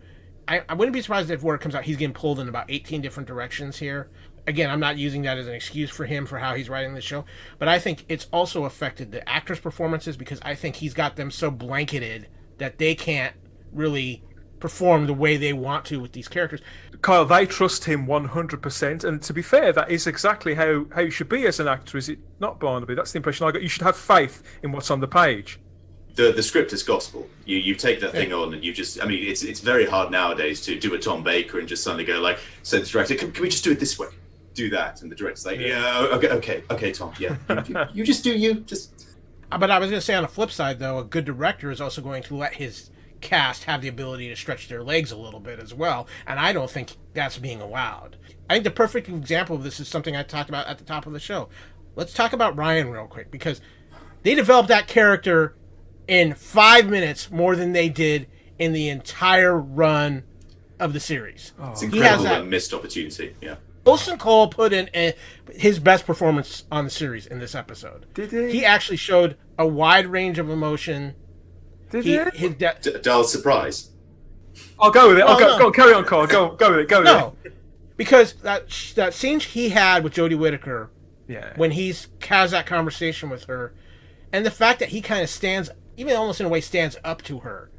I wouldn't be surprised if word comes out he's getting pulled in about 18 different directions here. Again, I'm not using that as an excuse for him for how he's writing the show, but I think it's also affected the actors' performances, because I think he's got them so blanketed that they can't really perform the way they want to with these characters. Kyle, they trust him 100%, and to be fair, that is exactly how you should be as an actor, is it not, Barnaby? That's the impression I got. You should have faith in what's on the page. The script is gospel. You take that thing on and you just, I mean, it's very hard nowadays to do a Tom Baker and just suddenly go like, say to the director, can we just do it this way? Do that. And the director's like, yeah, okay, Tom, yeah. You just do you. Just. But I was going to say, on the flip side, though, a good director is also going to let his cast have the ability to stretch their legs a little bit as well, and I don't think that's being allowed. I think the perfect example of this is something I talked about at the top of the show. Let's talk about Ryan real quick, because they developed that character in 5 minutes more than they did in the entire run of the series. It's incredible that missed opportunity. Yeah. Wilson Cole put in his best performance on the series in this episode. Did he? He actually showed a wide range of emotion. Did he? Dull surprise. I'll go with it. Go, carry on, Cole. Go with it. Go with it. Because that scene he had with Jodie Whittaker, when he has that conversation with her, and the fact that he kind of stands, even almost in a way stands up to her,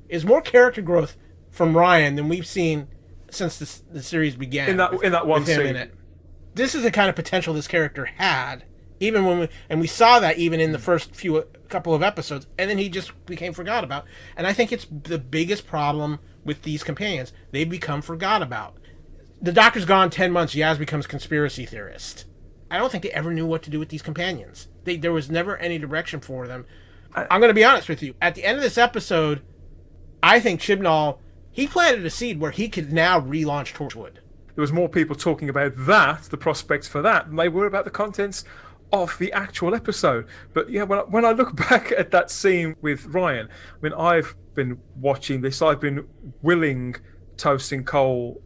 is more character growth from Ryan than we've seen since the series began. In that one scene. This is the kind of potential this character had, even when we saw that even in the first couple of episodes, and then he just became forgot about. And I think it's the biggest problem with these companions. They become forgot about. The Doctor's gone 10 months, Yaz becomes conspiracy theorist. I don't think they ever knew what to do with these companions. There was never any direction for them. I'm going to be honest with you. At the end of this episode, I think Chibnall, he planted a seed where he could now relaunch Torchwood. There was more people talking about that, the prospects for that, than they were about the contents of the actual episode. But yeah, when I look back at that scene with Ryan, I mean, I've been watching this. I've been willing Tosin Cole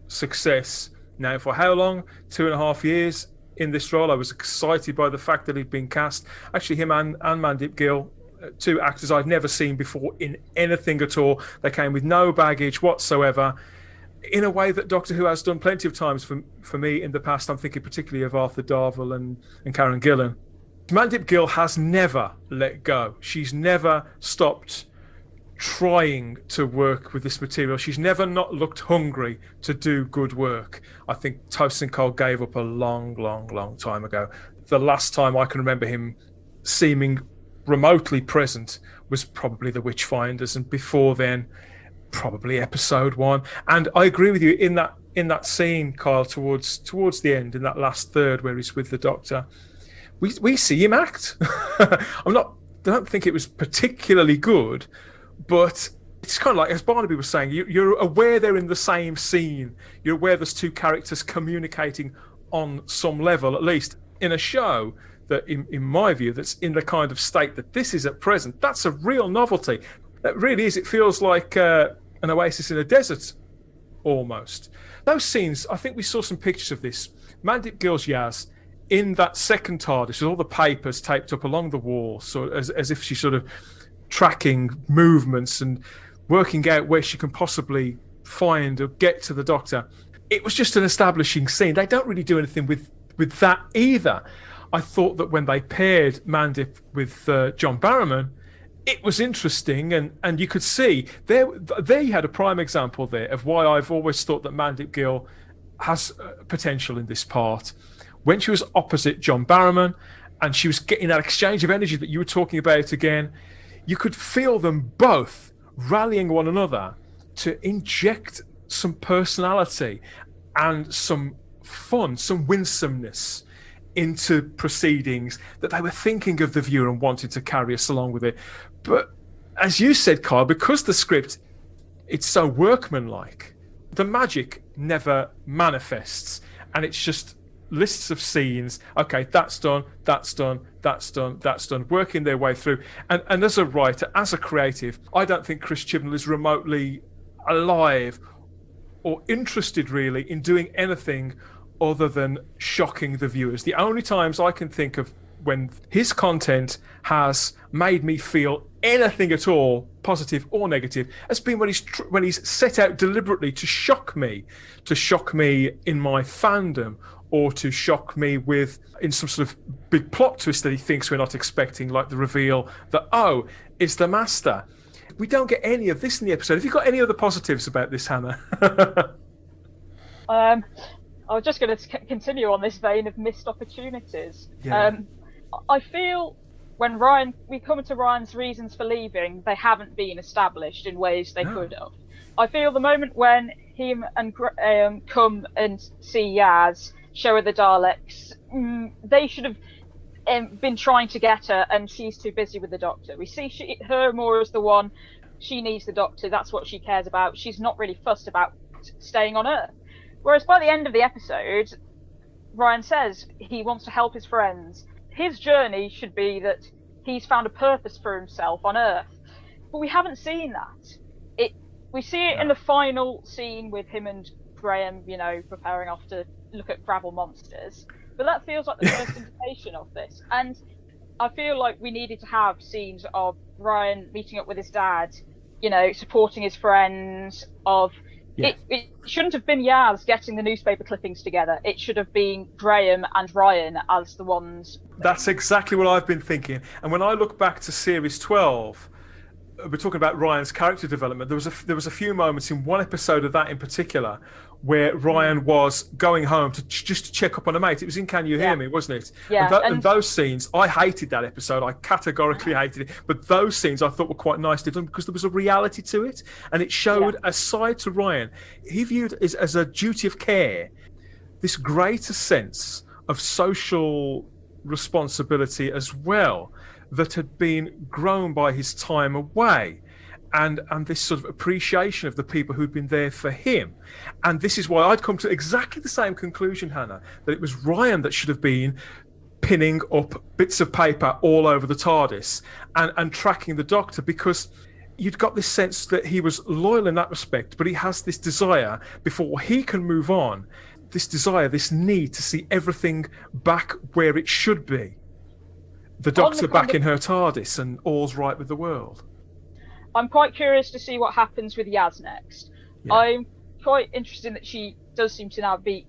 success now for how long? 2.5 years in this role. I was excited by the fact that he'd been cast. Actually, him and Mandip Gill, two actors I'd never seen before in anything at all. They came with no baggage whatsoever, in a way that Doctor Who has done plenty of times for me in the past. I'm thinking particularly of Arthur Darvill and Karen Gillan. Mandip Gill has never let go. She's never stopped trying to work with this material. She's never not looked hungry to do good work. I think Tosin Cole gave up a long, long, long time ago. The last time I can remember him seeming remotely present was probably The Witchfinders, and before then, probably episode 1. And I agree with you in that scene, Kyle, towards the end, in that last third where he's with the Doctor, we see him act. I don't think it was particularly good, but it's kind of like, as Barnaby was saying, you're aware they're in the same scene. You're aware there's two characters communicating on some level, at least in a show that, in my view, that's in the kind of state that this is at present. That's a real novelty. That really is. It feels like an oasis in a desert, almost. Those scenes, I think we saw some pictures of this. Mandip Gill's Yaz in that second TARDIS with all the papers taped up along the wall, so as if she's sort of tracking movements and working out where she can possibly find or get to the Doctor. It was just an establishing scene. They don't really do anything with that either. I thought that when they paired Mandip with John Barrowman, it was interesting, and you could see there you had a prime example there of why I've always thought that Mandip Gill has potential in this part. When she was opposite John Barrowman and she was getting that exchange of energy that you were talking about again, you could feel them both rallying one another to inject some personality and some fun, some winsomeness into proceedings, that they were thinking of the viewer and wanted to carry us along with it. But as you said, Kyle, because the script, it's so workmanlike, the magic never manifests, and it's just lists of scenes. Okay, that's done, that's done, that's done, that's done, working their way through. And as a writer, as a creative, I don't think Chris Chibnall is remotely alive or interested really in doing anything other than shocking the viewers. The only times I can think of when his content has made me feel anything at all, positive or negative, has been when he's set out deliberately to shock me in my fandom, or to shock me in some sort of big plot twist that he thinks we're not expecting, like the reveal that, oh, it's the Master. We don't get any of this in the episode. Have you got any other positives about this, Hannah? I was just going to continue on this vein of missed opportunities. Yeah. I feel when we come to Ryan's reasons for leaving, they haven't been established in ways they could have. I feel the moment when him and come and see Yaz, show her the Daleks, they should have been trying to get her, and she's too busy with the Doctor. We see her more as the one, she needs the Doctor, that's what she cares about. She's not really fussed about staying on Earth. Whereas by the end of the episode, Ryan says he wants to help his friends. His journey should be that he's found a purpose for himself on Earth. But we haven't seen that. We see it in the final scene with him and Graham, preparing off to look at Gravel monsters. But that feels like the first indication of this. And I feel like we needed to have scenes of Ryan meeting up with his dad, supporting his friends, It shouldn't have been Yaz getting the newspaper clippings together. It should have been Graham and Ryan as the ones. That's exactly what I've been thinking. And when I look back to Series 12, we're talking about Ryan's character development. There was a few moments in one episode of that in particular where Ryan was going home just to check up on a mate. It was in Can You Hear Me, wasn't it? Yeah. And those scenes, I hated that episode. I categorically hated it. But those scenes I thought were quite nicely done because there was a reality to it, and it showed a side to Ryan. He viewed it as a duty of care, this greater sense of social responsibility as well that had been grown by his time away, and this sort of appreciation of the people who'd been there for him. And this is why I'd come to exactly the same conclusion, Hannah, that it was Ryan that should have been pinning up bits of paper all over the TARDIS and tracking the Doctor, because you'd got this sense that he was loyal in that respect, but he has this desire before he can move on, this desire, this need to see everything back where it should be. The Doctor back in her TARDIS and all's right with the world. I'm quite curious to see what happens with Yaz next. Yeah. I'm quite interested that she does seem to now be,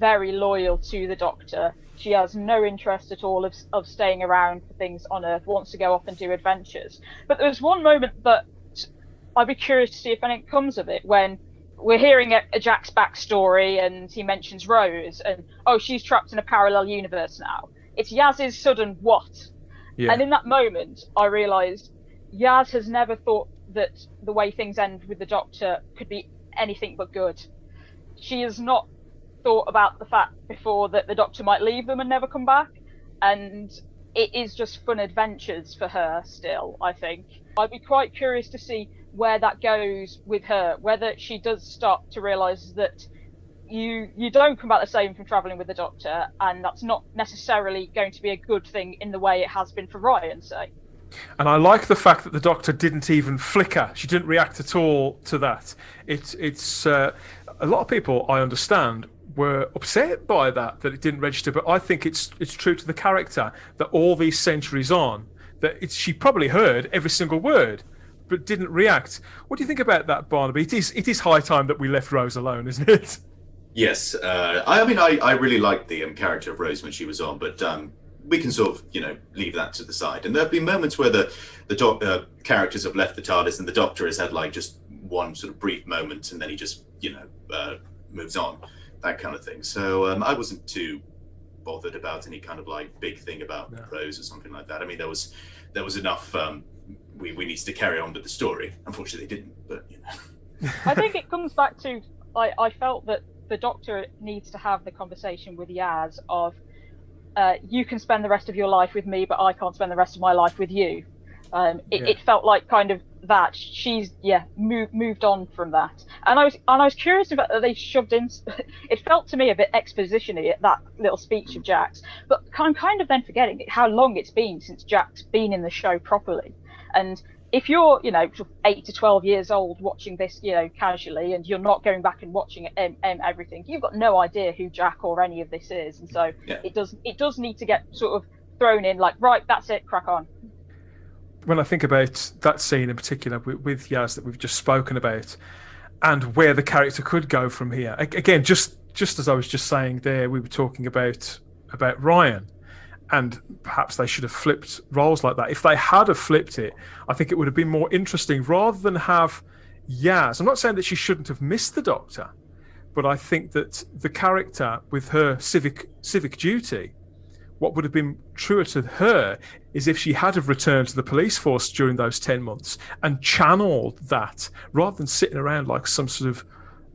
very loyal to the Doctor. She has no interest at all of staying around for things on Earth, wants to go off and do adventures. But there's one moment that I'd be curious to see if anything comes of it, when we're hearing a Jack's backstory and he mentions Rose and, she's trapped in a parallel universe now. It's Yaz's sudden what? Yeah. And in that moment, I realised Yaz has never thought that the way things end with the Doctor could be anything but good. She has not thought about the fact before that the Doctor might leave them and never come back. And it is just fun adventures for her still, I think. I'd be quite curious to see where that goes with her, whether she does start to realise that you don't come back the same from travelling with the Doctor, and that's not necessarily going to be a good thing in the way it has been for Ryan, say. And I like the fact that the Doctor didn't even flicker. She didn't react at all to that. It's a lot of people, I understand, were upset by that it didn't register, but I think it's true to the character that all these centuries on, that she probably heard every single word, but didn't react. What do you think about that, Barnaby? It is high time that we left Rose alone, isn't it? Yes, I really liked the character of Rose when she was on, but we can sort of leave that to the side. And there have been moments where the characters have left the TARDIS and the Doctor has had just one sort of brief moment, and then he just moves on, that kind of thing. So I wasn't too bothered about any kind of big thing about Rose or something like that. I mean, there was enough. We needed to carry on with the story. Unfortunately, they didn't. But I think it comes back to I felt that the Doctor needs to have the conversation with Yaz of you can spend the rest of your life with me, but I can't spend the rest of my life with you. It felt like kind of that she's moved on from that, and I was curious about that they shoved in. It felt to me a bit exposition-y at that little speech of Jack's, but I'm kind of then forgetting how long it's been since Jack's been in the show properly. And if you're 8 to 12 years old watching this casually, and you're not going back and watching everything, you've got no idea who Jack or any of this is, and so it does need to get sort of thrown in right, that's it, crack on. When I think about that scene in particular with Yaz that we've just spoken about, and where the character could go from here, again, just as I was just saying there, we were talking about Ryan, and perhaps they should have flipped roles like that. If they had have flipped it, I think it would have been more interesting, rather than have Yaz. I'm not saying that she shouldn't have missed the Doctor, but I think that the character with her civic duty, what would have been truer to her is if she had have returned to the police force during those 10 months and channeled that, rather than sitting around like some sort of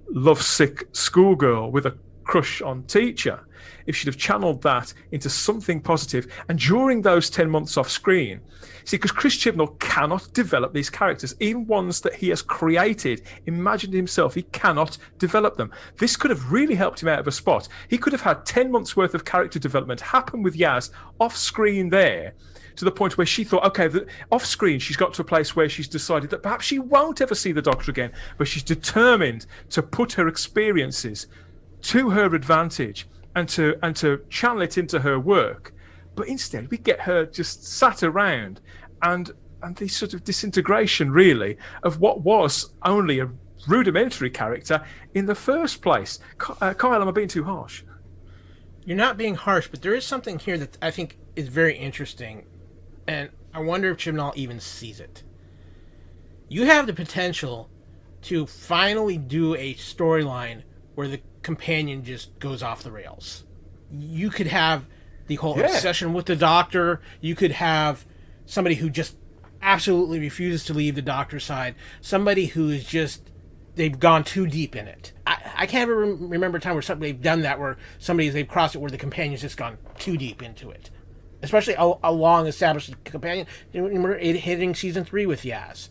lovesick schoolgirl with a crush on teacher. If she'd have channeled that into something positive, and during those 10 months off screen, see, because Chris Chibnall cannot develop these characters, even ones that he has created, imagined himself, he cannot develop them. This could have really helped him out of a spot. He could have had 10 months worth of character development happen with Yaz off screen there, to the point where she thought, okay, off screen she's got to a place where she's decided that perhaps she won't ever see the Doctor again, but she's determined to put her experiences to her advantage and to channel it into her work. But instead we get her just sat around and this sort of disintegration really of what was only a rudimentary character in the first place. Kyle, am I being too harsh? You're not being harsh, but there is something here that I think is very interesting, and I wonder if Chibnall even sees it. you have the potential to finally do a storyline where the companion just goes off the rails. You could have the whole obsession with the Doctor. You could have somebody who just absolutely refuses to leave the Doctor's side. Somebody who is just, they've gone too deep in it. I can't ever remember a time where they've done that, where they've crossed it where the companion's just gone too deep into it. Especially a long-established companion. Remember it hitting season 3 with Yaz.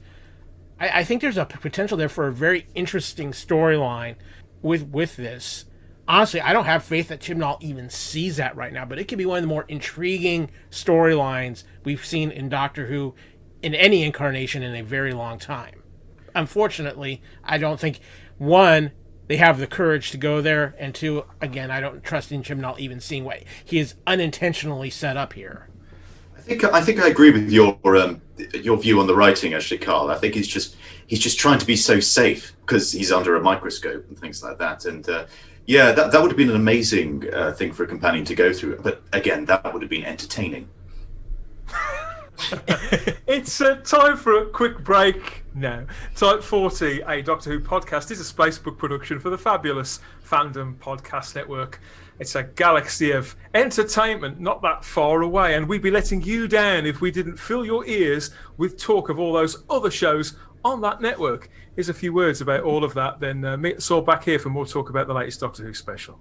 I think there's a potential there for a very interesting storyline with this. Honestly, I don't have faith that Chibnall even sees that right now, but it could be one of the more intriguing storylines we've seen in Doctor Who in any incarnation in a very long time. Unfortunately, I don't think, one, they have the courage to go there, and two, again, I don't trust in Chibnall even seeing what he is unintentionally set up here. I think I agree with your view on the writing, actually, Carl. I think he's just trying to be so safe because he's under a microscope and things like that. And that would have been an amazing thing for a companion to go through. But again, that would have been entertaining. It's time for a quick break now. Type 40, a Doctor Who podcast, is a Spacebook production for the fabulous Fandom Podcast Network. It's a galaxy of entertainment not that far away, and we'd be letting you down if we didn't fill your ears with talk of all those other shows on that network. Here's a few words about all of that, then meet us all back here for more talk about the latest Doctor Who special.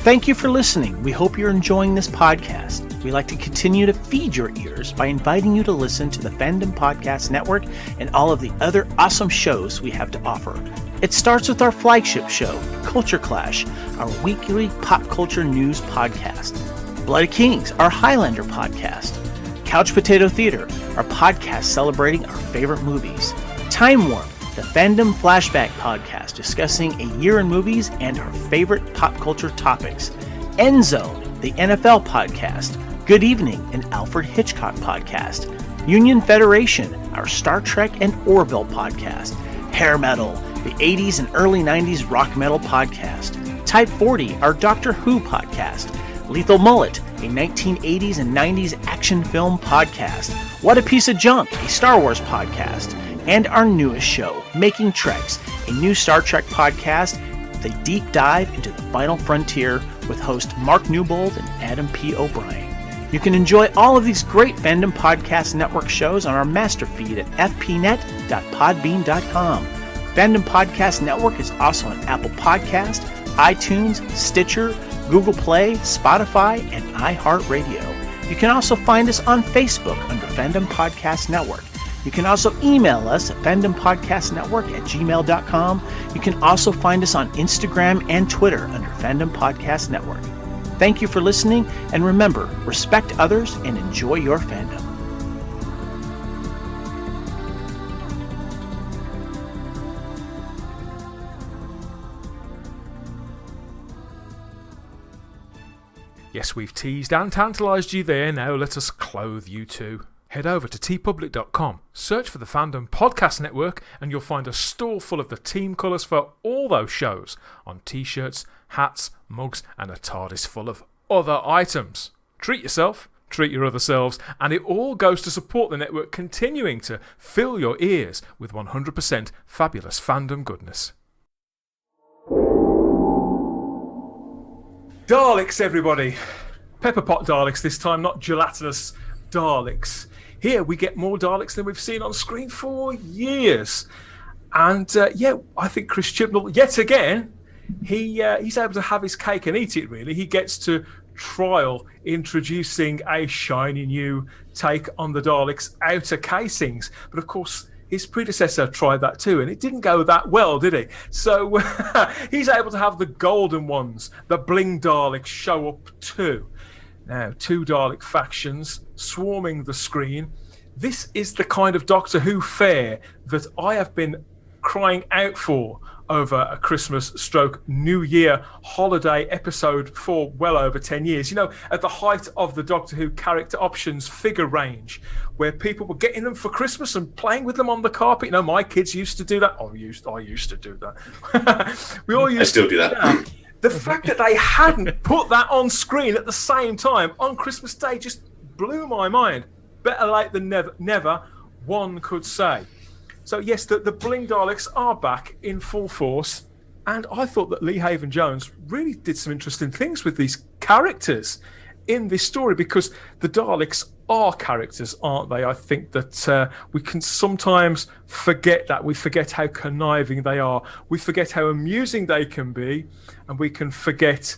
Thank you for listening. We hope you're enjoying this podcast. We like to continue to feed your ears by inviting you to listen to the Fandom Podcast Network and all of the other awesome shows we have to offer. It starts with our flagship show, Culture Clash, our weekly pop culture news podcast. Blood of Kings, our Highlander podcast. Couch Potato Theater, our podcast celebrating our favorite movies. Time Warp, the Fandom Flashback podcast discussing a year in movies and our favorite pop culture topics. End Zone, the NFL podcast. Good Evening, an Alfred Hitchcock podcast. Union Federation, our Star Trek and Orville podcast. Hair Metal, the 80s and early 90s rock metal podcast. Type 40, our Doctor Who podcast. Lethal Mullet, a 1980s and 90s action film podcast. What a Piece of Junk, a Star Wars podcast. And our newest show, Making Treks, a new Star Trek podcast with a deep dive into the final frontier with host Mark Newbold and Adam P. O'Brien. You can enjoy all of these great Fandom Podcast Network shows on our master feed at fpnet.podbean.com. Fandom Podcast Network is also on Apple Podcast, iTunes, Stitcher, Google Play, Spotify, and iHeart Radio. You can also find us on Facebook under Fandom Podcast Network. You can also email us at fandompodcastnetwork@gmail.com. You can also find us on Instagram and Twitter under Fandom Podcast Network. Thank you for listening, and remember, respect others and enjoy your fandom. Yes, we've teased and tantalised you there. Now let us clothe you too. Head over to tpublic.com, search for the Fandom Podcast Network, and you'll find a store full of the team colours for all those shows on t-shirts, hats, mugs, and a TARDIS full of other items. Treat yourself, treat your other selves, and it all goes to support the network continuing to fill your ears with 100% fabulous fandom goodness. Daleks, everybody. Pepper pot Daleks this time, not gelatinous Daleks. Here we get more Daleks than we've seen on screen for years. And I think Chris Chibnall, yet again, he's able to have his cake and eat it, really. He gets to trial introducing a shiny new take on the Daleks' outer casings. But of course, his predecessor tried that too, and it didn't go that well, did he? So he's able to have the golden ones, the bling Daleks, show up too. Now, 2 Dalek factions swarming the screen. This is the kind of Doctor Who fare that I have been crying out for over a Christmas/New Year holiday episode for well over 10 years. You know, at the height of the Doctor Who character options figure range, where people were getting them for Christmas and playing with them on the carpet. You know, my kids used to do that. I used to do that. We all used I still do that. The fact that they hadn't put that on screen at the same time on Christmas Day just blew my mind. Better late than never, one could say. So yes, the Bling Daleks are back in full force, and I thought that Lee Haven-Jones really did some interesting things with these characters in this story, because the Daleks are characters, aren't they? I think that we can sometimes forget that. We forget how conniving they are. We forget how amusing they can be, and we can forget,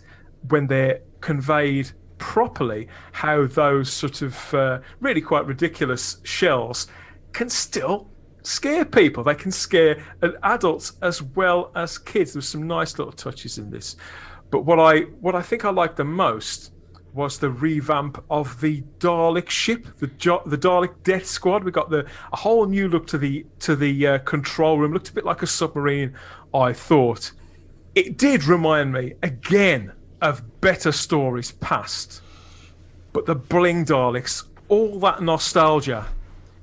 when they're conveyed properly, how those sort of really quite ridiculous shells can still scare people. They can scare adults as well as kids. There's some nice little touches in this. But what I think I liked the most was the revamp of the Dalek ship, the Dalek Death Squad. We got a whole new look to the control room. Looked a bit like a submarine, I thought. It did remind me again of better stories past. But the Bling Daleks, all that nostalgia,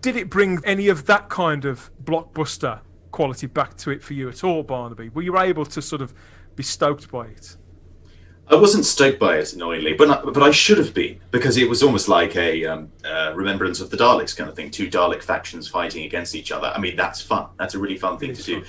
did it bring any of that kind of blockbuster quality back to it for you at all, Barnaby? Were you able to sort of be stoked by it? I wasn't stoked by it, annoyingly, but I should have been, because it was almost like a remembrance of the Daleks kind of thing. Two Dalek factions fighting against each other. I mean, that's fun. That's a really fun thing to do.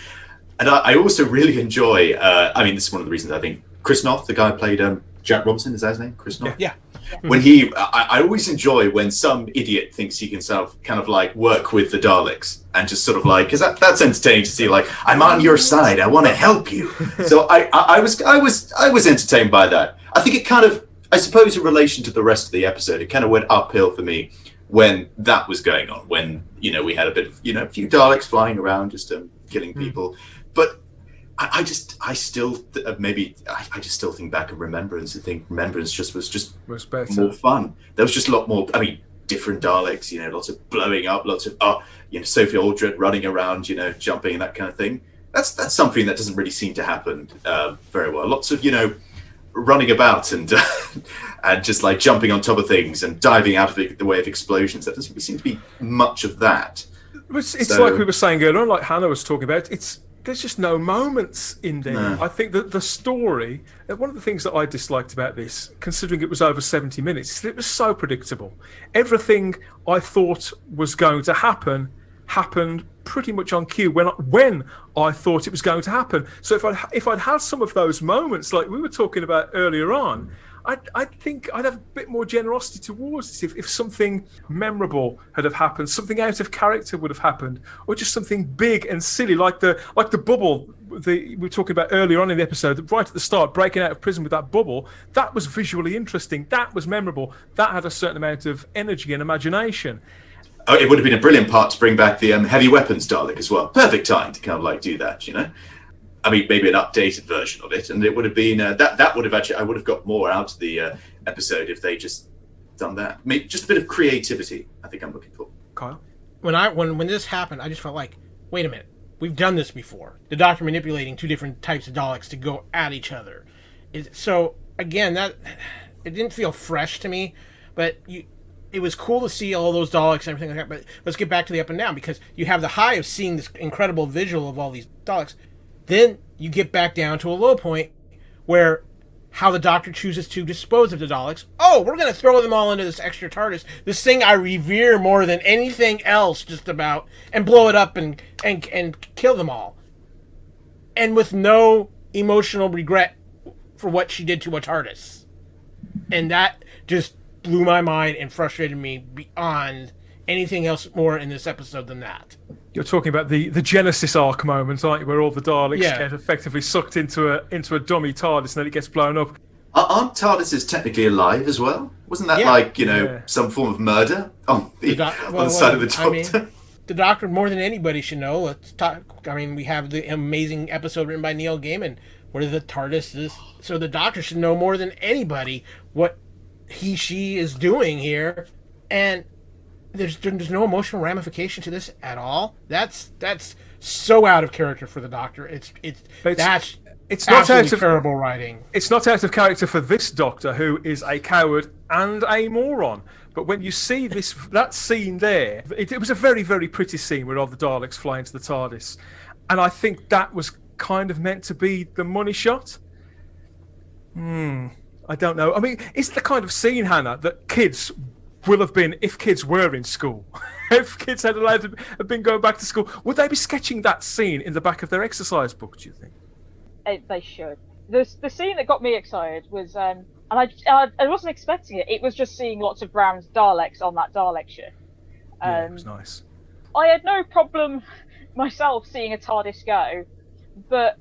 And I also really enjoy, this is one of the reasons I think Chris Noth, the guy who played Jack Robinson, is that his name? Chris Noth? Yeah. When I always enjoy when some idiot thinks he can kind of like work with the Daleks and just sort of like, because that's entertaining to see. Like, I'm on your side, I want to help you. So I was entertained by that. I think it kind of, I suppose, in relation to the rest of the episode, it kind of went uphill for me when that was going on. When we had a bit of a few Daleks flying around just killing people, but. I just still think back of Remembrance and think Remembrance was better. More fun. There was just a lot more. I mean, different Daleks. Lots of blowing up, lots of Sophie Aldred running around, jumping and that kind of thing. That's something that doesn't really seem to happen very well. Lots of running about and and just like jumping on top of things and diving out of the way of explosions. That doesn't really seem to be much of that. It's like we were saying earlier on, like Hannah was talking about. There's just no moments in there. No. I think that the story, one of the things that I disliked about this, considering it was over 70 minutes, is that it was so predictable. Everything I thought was going to happen happened pretty much on cue when I thought it was going to happen. So if I'd had some of those moments like we were talking about earlier on, I think I'd have a bit more generosity towards this. If something memorable had have happened, something out of character would have happened, or just something big and silly like the bubble we were talking about earlier on in the episode, right at the start, breaking out of prison with that bubble. That was visually interesting. That was memorable. That had a certain amount of energy and imagination. Oh, it would have been a brilliant part to bring back the heavy weapons Dalek as well. Perfect time to kind of like do that, I mean, maybe an updated version of it, and it would have been that would have actually, I would have got more out of the episode if they just done that. Maybe just a bit of creativity. I think I'm looking for. Kyle, when this happened, I just felt like, wait a minute, we've done this before. The Doctor manipulating two different types of Daleks to go at each other. So again, that it didn't feel fresh to me, but it was cool to see all those Daleks and everything like that. But let's get back to the up and down, because you have the high of seeing this incredible visual of all these Daleks. Then you get back down to a low point where how the Doctor chooses to dispose of the Daleks. Oh, we're going to throw them all into this extra TARDIS, this thing I revere more than anything else just about, and blow it up and kill them all. And with no emotional regret for what she did to a TARDIS. And that just blew my mind and frustrated me beyond anything else more in this episode than that. You're talking about the Genesis arc moment, aren't you, where all the Daleks get effectively sucked into a dummy TARDIS and then it gets blown up. Aren't TARDISes technically alive as well? Wasn't that some form of murder on the side of the Doctor? I mean, the Doctor, more than anybody, should know. Let's talk. I mean, we have the amazing episode written by Neil Gaiman where the TARDIS is. So the Doctor should know more than anybody what she is doing here, and there's no emotional ramification to this at all. That's so out of character for the Doctor. It's not out of terrible writing. It's not out of character for this Doctor, who is a coward and a moron. But when you see that scene there, it was a very, very pretty scene where all the Daleks fly into the TARDIS, and I think that was kind of meant to be the money shot. I don't know. I mean, it's the kind of scene, Hannah, that kids will have been if kids were in school. If kids had allowed to have been going back to school, would they be sketching that scene in the back of their exercise book, do you think? They should. The scene that got me excited was, and I wasn't expecting it. It was just seeing lots of Brown's Daleks on that Dalek ship. Yeah, it was nice. I had no problem myself seeing a TARDIS go, but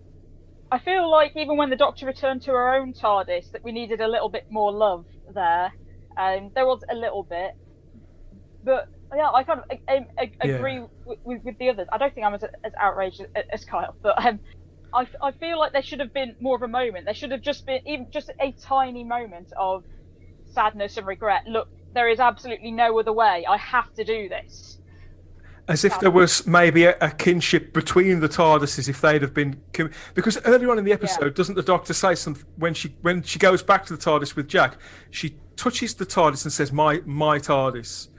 I feel like even when the Doctor returned to her own TARDIS, that we needed a little bit more love there. There was a little bit, but yeah, I kind of agree with the others. I don't think I'm as outraged as Kyle, but I feel like there should have been more of a moment. There should have just been even just a tiny moment of sadness and regret. Look, there is absolutely no other way. I have to do this. As if there was maybe a kinship between the TARDISes if they'd have been... Because earlier on in the episode, doesn't the Doctor say something... When she goes back to the TARDIS with Jack, she touches the TARDIS and says, my TARDIS.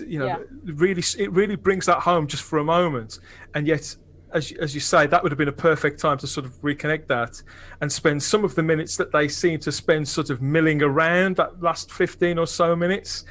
You know, it really brings that home just for a moment. And yet, as you say, that would have been a perfect time to sort of reconnect that and spend some of the minutes that they seem to spend sort of milling around, that last 15 or so minutes...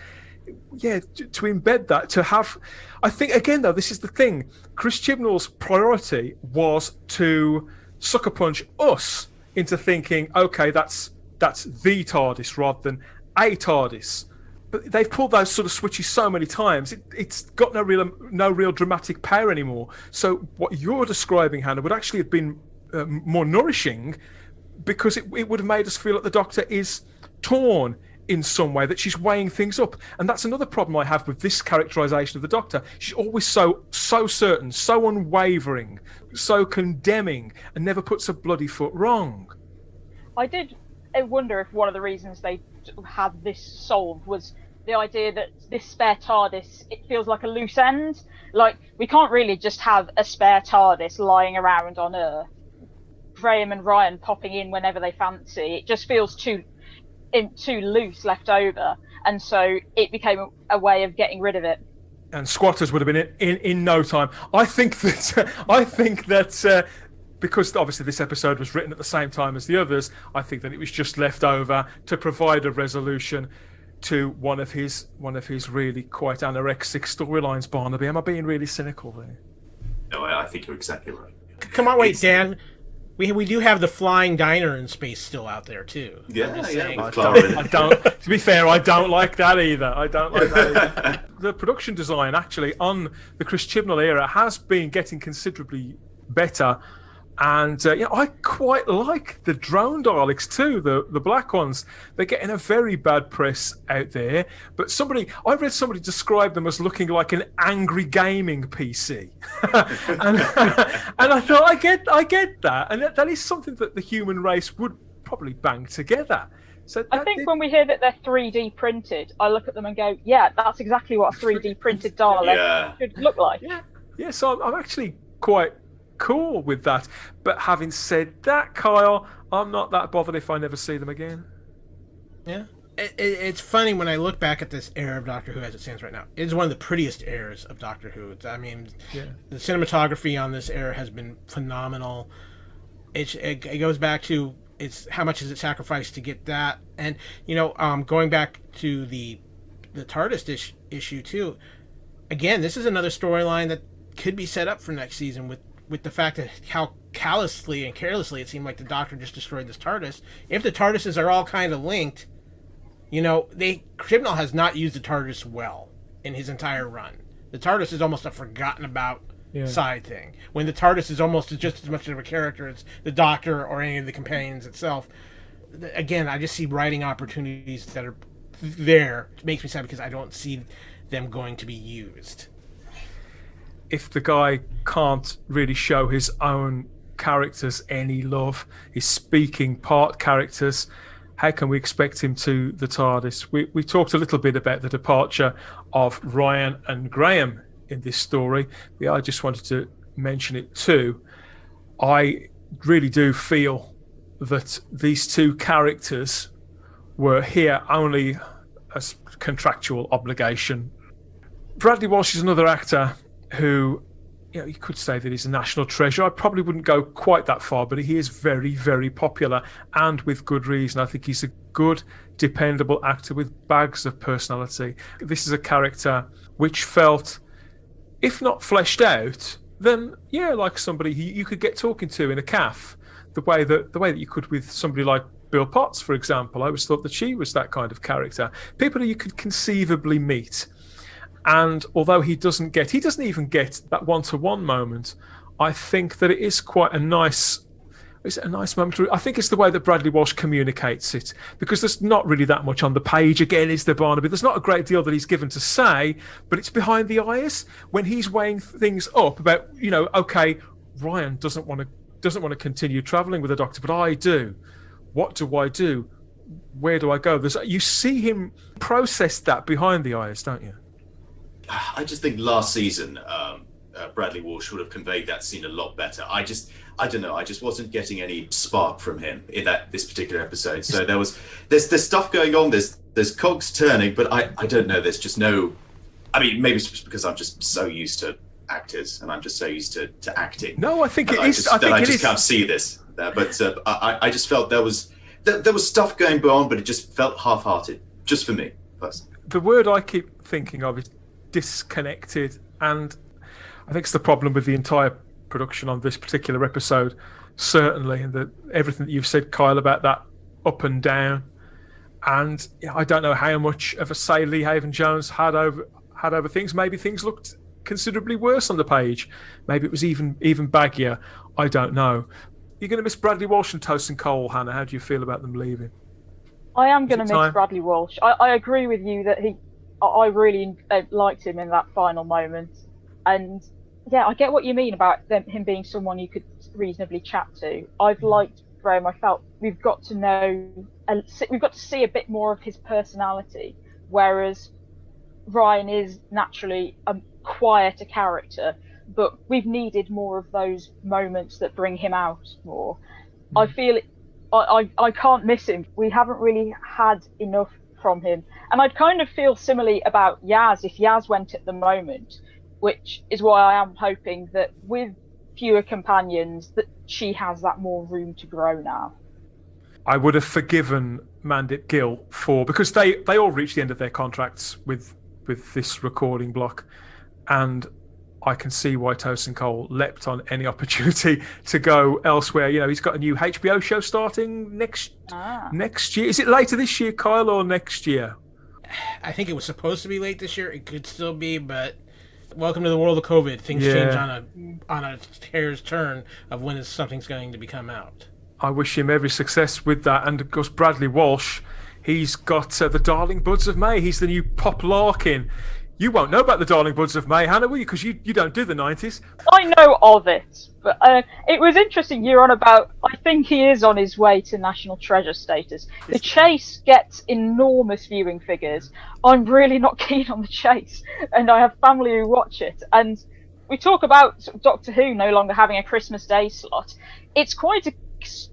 Yeah, to embed that, to have... I think, again, though, this is the thing. Chris Chibnall's priority was to sucker punch us into thinking, OK, that's the TARDIS rather than a TARDIS. But they've pulled those sort of switches so many times, it's got no real dramatic power anymore. So what you're describing, Hannah, would actually have been more nourishing because it would have made us feel that the Doctor is torn in some way, that she's weighing things up. And that's another problem I have with this characterisation of the Doctor. She's always so certain, so unwavering, so condemning, and never puts a bloody foot wrong. I did wonder if one of the reasons they had this solved was the idea that this spare TARDIS, it feels like a loose end. Like, we can't really just have a spare TARDIS lying around on Earth. Graham and Ryan popping in whenever they fancy. It just feels too loose left over, and so it became a way of getting rid of it. And squatters would have been in no time. I think that because obviously this episode was written at the same time as the others, I think that it was just left over to provide a resolution to one of his really quite anorexic storylines. Barnaby, am I being really cynical there? No, I think you're exactly right. Come on, wait, Dan. We do have the flying diner in space still out there too. Yeah. I don't. To be fair, I don't like that either. The production design actually on the Chris Chibnall era has been getting considerably better, and I quite like the drone Daleks too. The black ones. They're getting a very bad press out there. But I read somebody describe them as looking like an angry gaming PC, and I thought I get that, and that is something that the human race would probably bang together. So I think when we hear that they're 3D printed, I look at them and go, yeah, that's exactly what a 3D printed Dalek should look like. Yeah. So I'm actually quite cool with that. But having said that, Kyle, I'm not that bothered if I never see them again. Yeah. It's funny when I look back at this era of Doctor Who as it stands right now. It's one of the prettiest eras of Doctor Who. The cinematography on this era has been phenomenal. It goes back to how much is it sacrificed to get that, and going back to the TARDIS issue too. Again, this is another storyline that could be set up for next season with the fact that how callously and carelessly it seemed like the Doctor just destroyed this TARDIS. If the TARDISes are all kind of linked, Chibnall has not used the TARDIS well in his entire run. The TARDIS is almost a forgotten about side thing, when the TARDIS is almost just as much of a character as the Doctor or any of the companions itself. Again, I just see writing opportunities that are there. It makes me sad because I don't see them going to be used. If the guy can't really show his own characters any love, his speaking part characters, how can we expect him to the TARDIS? We talked a little bit about the departure of Ryan and Graham in this story. I just wanted to mention it too. I really do feel that these two characters were here only as contractual obligation. Bradley Walsh is another actor who you could say that he's a national treasure. I probably wouldn't go quite that far, but he is very, very popular, and with good reason. I think he's a good, dependable actor with bags of personality. This is a character which felt, if not fleshed out, then like somebody you could get talking to in a cafe, the way that you could with somebody like Bill Potts, for example. I always thought that she was that kind of character. People who you could conceivably meet. And although he doesn't even get that one-to-one moment, I think that it is quite a nice moment. I think it's the way that Bradley Walsh communicates it, because there's not really that much on the page. Again, is there, Barnaby? There's not a great deal that he's given to say, but it's behind the eyes when he's weighing things up about, okay, Ryan doesn't want to continue travelling with the Doctor, but I do. What do I do? Where do I go? You see him process that behind the eyes, don't you? I just think last season, Bradley Walsh would have conveyed that scene a lot better. I don't know. I just wasn't getting any spark from him in this particular episode. So there's stuff going on. There's cogs turning, but I don't know. There's just no. I mean, maybe it's just because I'm just so used to actors and I'm just so used to acting. No, I think it is. I just can't see this. But I just felt there was stuff going on, but it just felt half-hearted, just for me personally. The word I keep thinking of is disconnected, and I think it's the problem with the entire production on this particular episode, certainly, and everything that you've said, Kyle, about that up and down. And I don't know how much of a say Lee Haven-Jones had over things. Maybe things looked considerably worse on the page. Maybe it was even baggier. I don't know. You're going to miss Bradley Walsh and Tosin Cole, Hannah. How do you feel about them leaving? I am going to miss Bradley Walsh. I agree with you that I really liked him in that final moment. And I get what you mean about him being someone you could reasonably chat to. I've liked Graham. I felt we've got to see a bit more of his personality, whereas Ryan is naturally a quieter character, but we've needed more of those moments that bring him out more. I feel I can't miss him. We haven't really had enough from him. And I'd kind of feel similarly about Yaz if Yaz went at the moment, which is why I am hoping that with fewer companions that she has that more room to grow now. I would have forgiven Mandip Gill because they all reached the end of their contracts with this recording block, and I can see why Tosin Cole leapt on any opportunity to go elsewhere. He's got a new HBO show starting next year. Is it later this year, Kyle, or next year? I think it was supposed to be late this year. It could still be, but welcome to the world of COVID. Things change on a hair's turn of when something's going to become out. I wish him every success with that. And of course, Bradley Walsh, he's got the Darling Buds of May. He's the new Pop Larkin. You won't know about the Darling Buds of May, Hannah, will you? Because you don't do the 90s. I know of it, but it was interesting you're on about, I think he is on his way to National Treasure status. The Chase gets enormous viewing figures. I'm really not keen on The Chase, and I have family who watch it. And we talk about Doctor Who no longer having a Christmas Day slot. It's quite a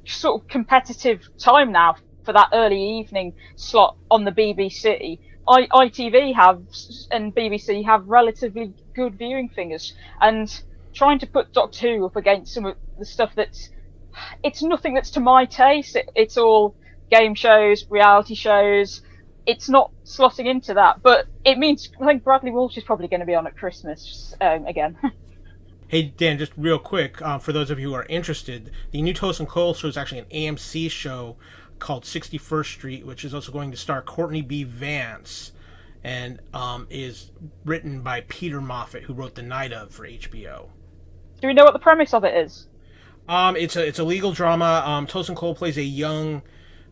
sort of competitive time now for that early evening slot on the BBC. ITV and BBC have relatively good viewing figures, and trying to put Doctor Who up against some of the stuff it's nothing that's to my taste. It's all game shows, reality shows. It's not slotting into that, but it means I think Bradley Walsh is probably going to be on at Christmas again. Hey Dan, just real quick, for those of you who are interested, the new Tosin Cole show is actually an AMC show called 61st Street, which is also going to star Courtney B. Vance, and is written by Peter Moffat, who wrote The Night Of for HBO. Do we know what the premise of it is? It's a legal drama. Tosin Cole plays a young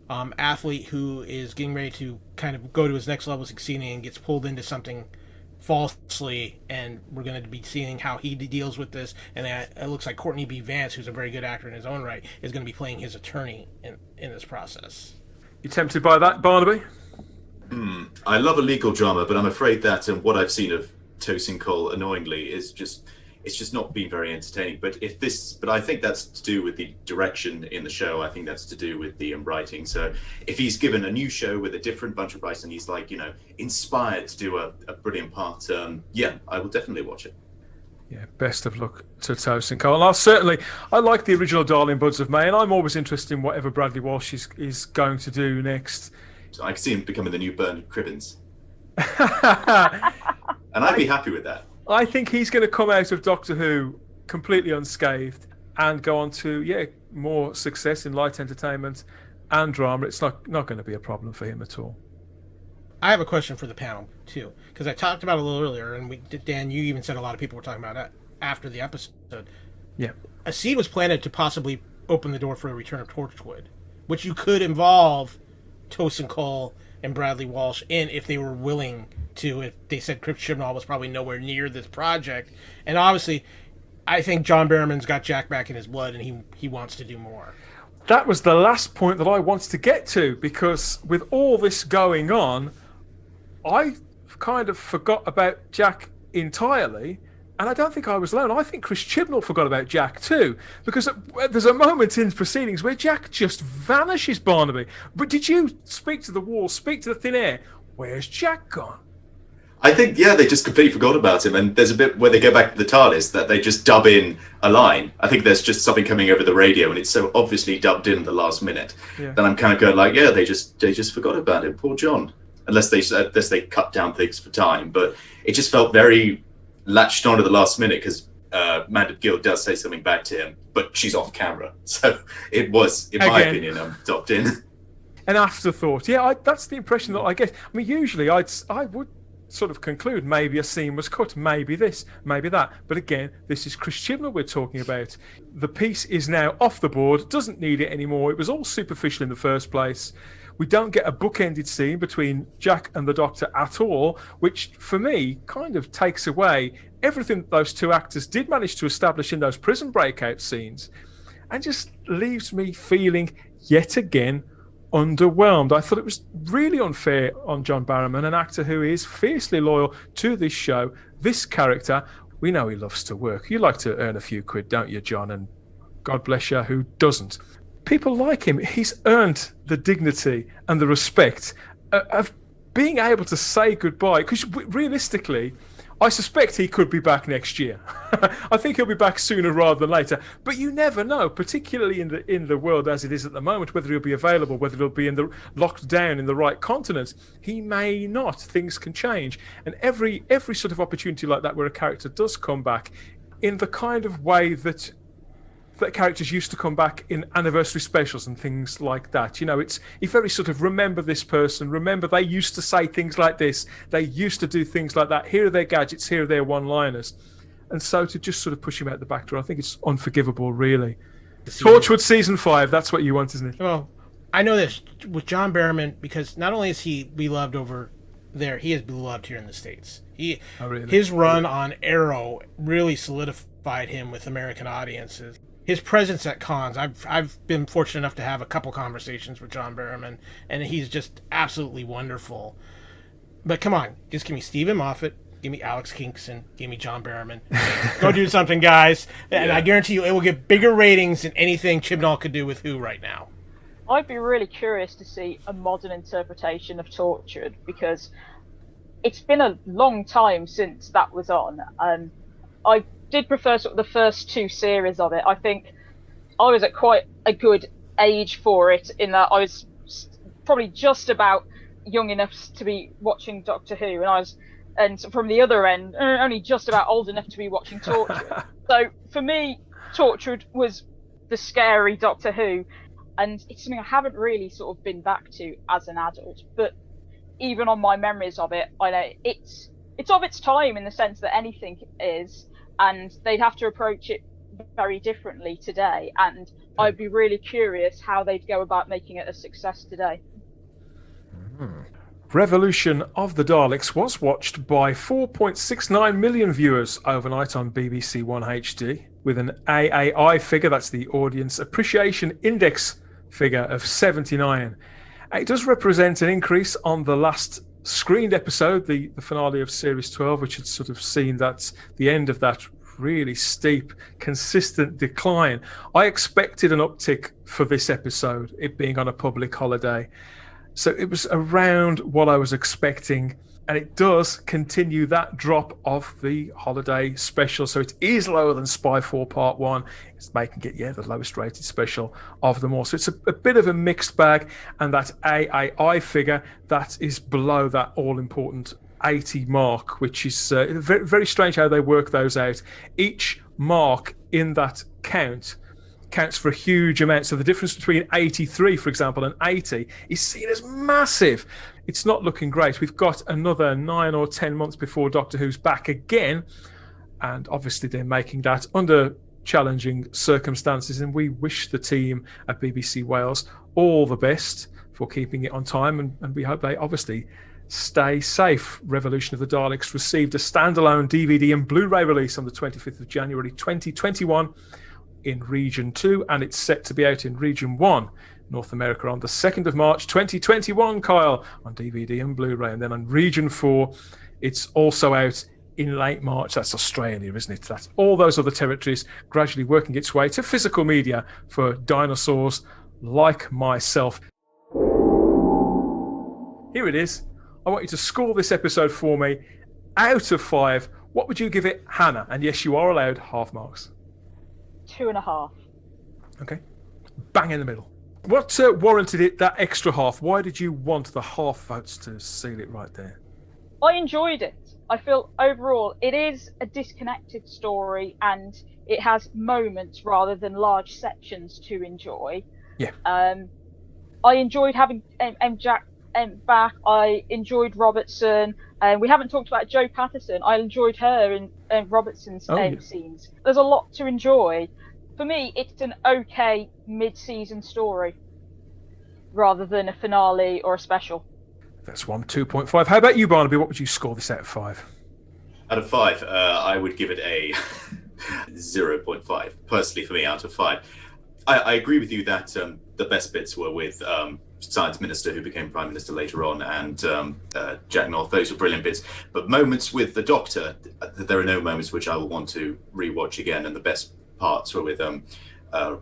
athlete who is getting ready to kind of go to his next level of succeeding and gets pulled into something falsely, and we're going to be seeing how he deals with this. And it looks like Courtney B. Vance, who's a very good actor in his own right, is going to be playing his attorney in this process. You tempted by that, Barnaby? I love a legal drama, but I'm afraid that what I've seen of Tosin Cole, annoyingly, is it's just not been very entertaining. But I think that's to do with the direction in the show. I think that's to do with the writing. So if he's given a new show with a different bunch of writers and he's inspired to do a brilliant part, I will definitely watch it. Yeah, best of luck to Tosin Cole. And I like the original Darling Buds of May, and I'm always interested in whatever Bradley Walsh is going to do next. So I can see him becoming the new Bernard Cribbins. And I'd be happy with that. I think he's going to come out of Doctor Who completely unscathed and go on to, more success in light entertainment and drama. It's not going to be a problem for him at all. I have a question for the panel, too, because I talked about it a little earlier, and Dan, you even said a lot of people were talking about it after the episode. Yeah. A seed was planted to possibly open the door for a return of Torchwood, which you could involve Tosin Cole and Bradley Walsh in if they were willing to, if they said Chris Chibnall was probably nowhere near this project. And obviously, I think John Barrowman's got Jack back in his blood, and he wants to do more. That was the last point that I wanted to get to, because with all this going on, I kind of forgot about Jack entirely, and I don't think I was alone. I think Chris Chibnall forgot about Jack too, because there's a moment in proceedings where Jack just vanishes, Barnaby. But did you speak to the wall, speak to the thin air? Where's Jack gone? I think, they just completely forgot about him. And there's a bit where they go back to the TARDIS that they just dub in a line. I think there's just something coming over the radio, and it's so obviously dubbed in at the last minute. Yeah. Then I'm kind of going like, they just forgot about it. Poor John. Unless they cut down things for time. But it just felt very latched on to the last minute, because Amanda Gill does say something back to him, but she's off camera. So it was, in my opinion, dubbed in. An afterthought. Yeah, that's the impression that I get. I mean, usually I would sort of conclude maybe a scene was cut, maybe this, maybe that. But again, this is Chris Chibnall we're talking about. The piece is now off the board, doesn't need it anymore. It was all superficial in the first place. We don't get a bookended scene between Jack and the Doctor at all, which for me kind of takes away everything that those two actors did manage to establish in those prison breakout scenes, and just leaves me feeling yet again underwhelmed. I thought it was really unfair on John Barrowman, an actor who is fiercely loyal to this show, this character. We know he loves to work. You like to earn a few quid, don't you, John? And God bless you, who doesn't? People like him. He's earned the dignity and the respect of being able to say goodbye. Because realistically, I suspect he could be back next year. I think he'll be back sooner rather than later. But you never know, particularly in the world as it is at the moment, whether he'll be available, whether he'll be locked down in the right continent. He may not. Things can change. And every sort of opportunity like that where a character does come back in the kind of way that characters used to come back in anniversary specials and things like that. It's you very sort of remember this person, remember they used to say things like this, they used to do things like that, here are their gadgets, here are their one-liners. And so to just sort of push him out the back door, I think it's unforgivable, really. Torchwood Season 5, that's what you want, isn't it? Well, I know this with John Barrowman, because not only is he beloved over there, he is beloved here in the States. His run on Arrow really solidified him with American audiences. His presence at cons, I've been fortunate enough to have a couple conversations with John Barrowman, and he's just absolutely wonderful. But come on, just give me Stephen Moffat, give me Alex Kingston, give me John Barrowman. Go do something, guys. And I guarantee you it will get bigger ratings than anything Chibnall could do with Who right now. I'd be really curious to see a modern interpretation of Tortured, because it's been a long time since that was on. I did prefer sort of the first two series of it. I think I was at quite a good age for it, in that I was probably just about young enough to be watching Doctor Who, and from the other end, only just about old enough to be watching Tortured. So for me, Tortured was the scary Doctor Who, and it's something I haven't really sort of been back to as an adult. But even on my memories of it, I know it's of its time in the sense that anything is. And they'd have to approach it very differently today. And I'd be really curious how they'd go about making it a success today. Revolution of the Daleks was watched by 4.69 million viewers overnight on BBC One HD, with an AAI figure, that's the Audience Appreciation Index figure, of 79. It does represent an increase on the last screened episode, the finale of Series 12, which had sort of seen the end of that really steep, consistent decline. I expected an uptick for this episode, it being on a public holiday. So it was around what I was expecting. And it does continue that drop of the holiday special. So it is lower than Spy 4 Part 1. It's making it, the lowest rated special of them all. So it's a bit of a mixed bag. And that AAI figure, that is below that all-important 80 mark, which is very, very strange how they work those out. Each mark in that counts for a huge amount. So the difference between 83, for example, and 80 is seen as massive. It's not looking great. We've got another 9 or 10 months before Doctor Who's back again. And obviously they're making that under challenging circumstances. And we wish the team at BBC Wales all the best for keeping it on time. And we hope they obviously stay safe. Revolution of the Daleks received a standalone DVD and Blu-ray release on the 25th of January 2021 in Region 2, and it's set to be out in Region 1, North America, on the 2nd of March 2021, Kyle, on DVD and Blu-ray. And then on Region 4, it's also out in late March. That's Australia, isn't it? That's all those other territories gradually working its way to physical media for dinosaurs like myself. Here it is. I want you to score this episode for me. Out of 5, what would you give it, Hannah? And yes, you are allowed half marks. 2.5. Okay. Bang in the middle. What warranted it that extra half? Why did you want the half votes to seal it right there? I enjoyed it. I feel overall it is a disconnected story and it has moments rather than large sections to enjoy. Yeah. I enjoyed having Jack back. I enjoyed Robertson. We haven't talked about Jo Patterson. I enjoyed her in Robertson's scenes. There's a lot to enjoy. For me, it's an okay mid-season story rather than a finale or a special. That's 2.5. How about you, Barnaby? What would you score this out of 5? Out of 5, I would give it a 0.5. Personally, for me, out of 5. I agree with you that the best bits were with Science Minister, who became Prime Minister later on, and Jack North. Those were brilliant bits. But moments with the Doctor, there are no moments which I will want to rewatch again. And the best parts were with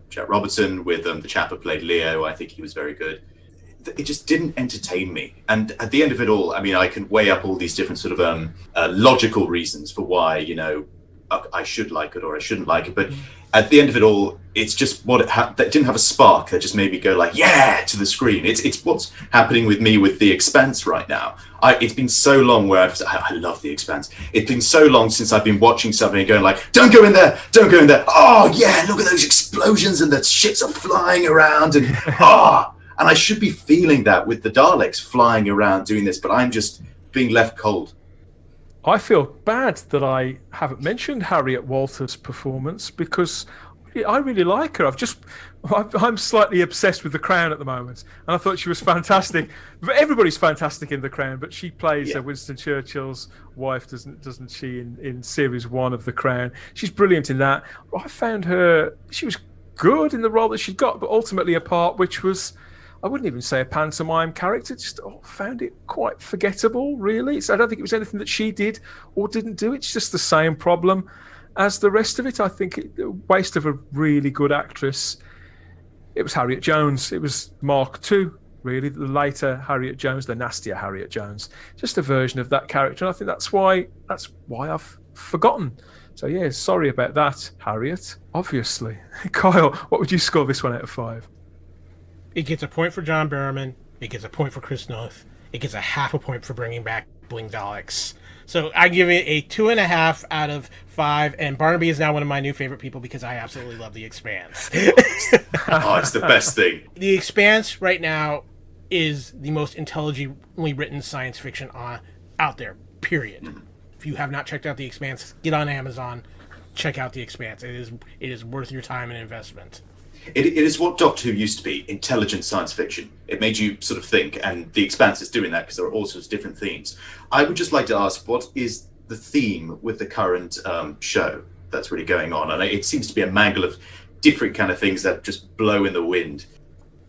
Jack Robertson, with the chap who played Leo. I think he was very good. It just didn't entertain me. And at the end of it all, I mean, I can weigh up all these different sort of logical reasons for why, I should like it or I shouldn't like it. But at the end of it all, it's just that didn't have a spark that just made me go like, yeah, to the screen. It's what's happening with me with The Expanse right now. It's been so long where I love The Expanse. It's been so long since I've been watching something and going like, don't go in there. Oh yeah, look at those explosions and the ships are flying around and and I should be feeling that with the Daleks flying around doing this, but I'm just being left cold. I feel bad that I haven't mentioned Harriet Walter's performance because I really like her. I'm slightly obsessed with The Crown at the moment, and I thought she was fantastic. Everybody's fantastic in The Crown, but she plays Winston Churchill's wife, doesn't she? In series 1 of The Crown, she's brilliant in that. I found she was good in the role that she got, but ultimately a part which was, I wouldn't even say a pantomime character, just found it quite forgettable, really. So I don't think it was anything that she did or didn't do. It's just the same problem as the rest of it. I think a waste of a really good actress. It was Harriet Jones. It was Mark II, really, the later Harriet Jones, the nastier Harriet Jones. Just a version of that character. And I think that's why I've forgotten. So, yeah, sorry about that, Harriet, obviously. Kyle, what would you score this one out of 5? It gets a point for John Barrowman. It gets a point for Chris Noth. It gets a half a point for bringing back Bling Daleks. So I give it a 2.5 out of 5. And Barnaby is now one of my new favorite people because I absolutely love The Expanse. It's the best thing. The Expanse right now is the most intelligently written science fiction out there, period. If you have not checked out The Expanse, get on Amazon, check out The Expanse. It is worth your time and investment. It is what Doctor Who used to be, intelligent science fiction. It made you sort of think, and The Expanse is doing that because there are all sorts of different themes. I would just like to ask, what is the theme with the current show that's really going on? And it seems to be a mangle of different kind of things that just blow in the wind.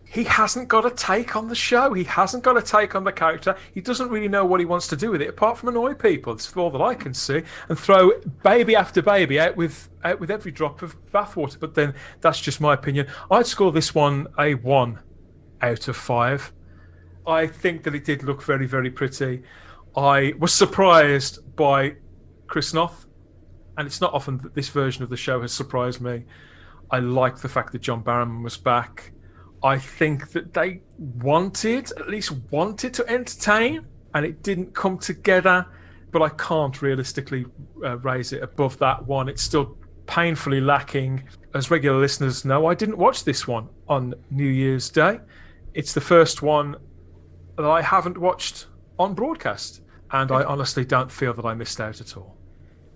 He hasn't got a take on the show. He hasn't got a take on the character. He doesn't really know what he wants to do with it, apart from annoy people. It's all that I can see, and throw baby after baby out with every drop of bathwater. But then that's just my opinion. I'd score this one a 1 out of 5. I think that it did look very, very pretty. I was surprised by Chris Noth, and it's not often that this version of the show has surprised me. I like the fact that John Barrowman was back. I think that they at least wanted to entertain, and it didn't come together, but I can't realistically raise it above that one. It's still painfully lacking. As regular listeners know, I didn't watch this one on New Year's Day. It's the first one that I haven't watched on broadcast, and I honestly don't feel that I missed out at all.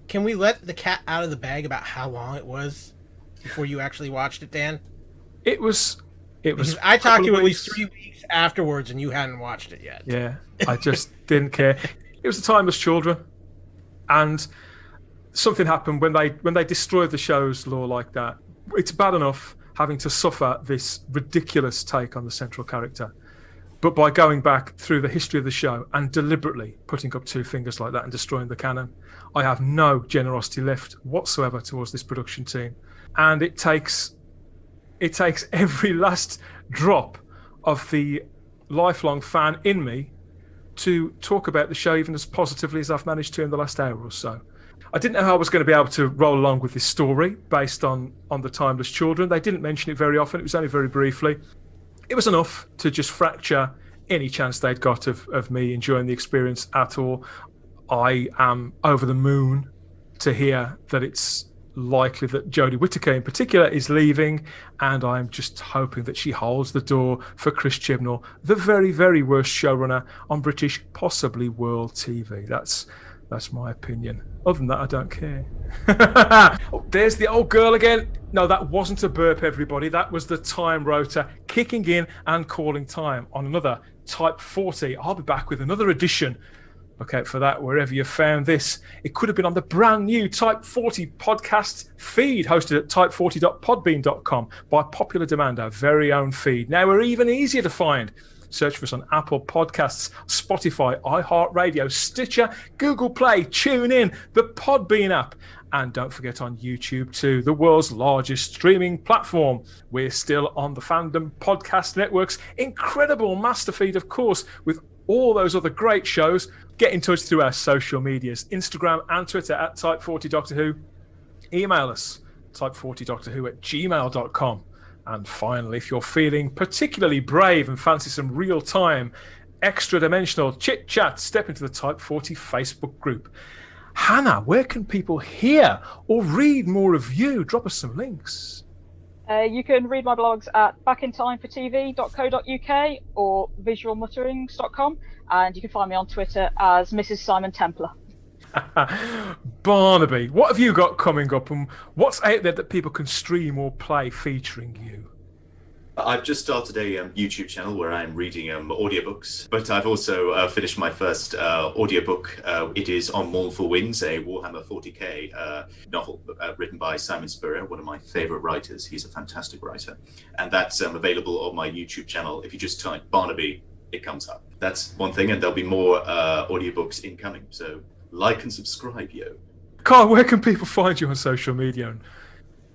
Can we let the cat out of the bag about how long it was before you actually watched it, Dan? It was. I talked to you at least 3 weeks afterwards, and you hadn't watched it yet. Yeah, I just didn't care. It was the Timeless Children, and something happened when they destroyed the show's lore like that. It's bad enough having to suffer this ridiculous take on the central character, but by going back through the history of the show and deliberately putting up two fingers like that and destroying the canon, I have no generosity left whatsoever towards this production team, and it takes every last drop of the lifelong fan in me to talk about the show even as positively as I've managed to in the last hour or so. I didn't know how I was going to be able to roll along with this story based on the Timeless Children. They didn't mention it very often. It was only very briefly. It was enough to just fracture any chance they'd got of me enjoying the experience at all. I am over the moon to hear that it's likely that Jodie Whittaker in particular is leaving, and I'm just hoping that she holds the door for Chris Chibnall, the very, very worst showrunner on British, possibly world TV. That's my opinion. Other than that, I don't care. Oh, there's the old girl again. No, that wasn't a burp, everybody. That was the time rotor kicking in and calling time on another Type 40. I'll be back with another edition. Look out for that wherever you found this. It could have been on the brand new Type 40 podcast feed hosted at type40.podbean.com by popular demand, our very own feed. Now we're even easier to find. Search for us on Apple Podcasts, Spotify, iHeart Radio, Stitcher, Google Play, TuneIn, the Podbean app. And don't forget on YouTube too, the world's largest streaming platform. We're still on the Fandom Podcast Network's incredible master feed, of course, with all those other great shows. Get in touch through our social medias, Instagram and Twitter at Type40Doctor Who. Email us, type40doctorwho@gmail.com. And finally, if you're feeling particularly brave and fancy some real-time, extra-dimensional chit-chat, step into the Type 40 Facebook group. Hannah, where can people hear or read more of you? Drop us some links. You can read my blogs at backintimefortv.co.uk or visualmutterings.com, and you can find me on Twitter as Mrs. Simon Templar. Barnaby, what have you got coming up, and what's out there that people can stream or play featuring you? I've just started a YouTube channel where I'm reading audiobooks, but I've also finished my first audiobook. It is On Mournful Winds, a Warhammer 40k novel written by Simon Spurrier, one of my favourite writers. He's a fantastic writer. And that's available on my YouTube channel. If you just type Barnaby, it comes up. That's one thing, and there'll be more audiobooks incoming. So like and subscribe, yo. Carl, where can people find you on social media?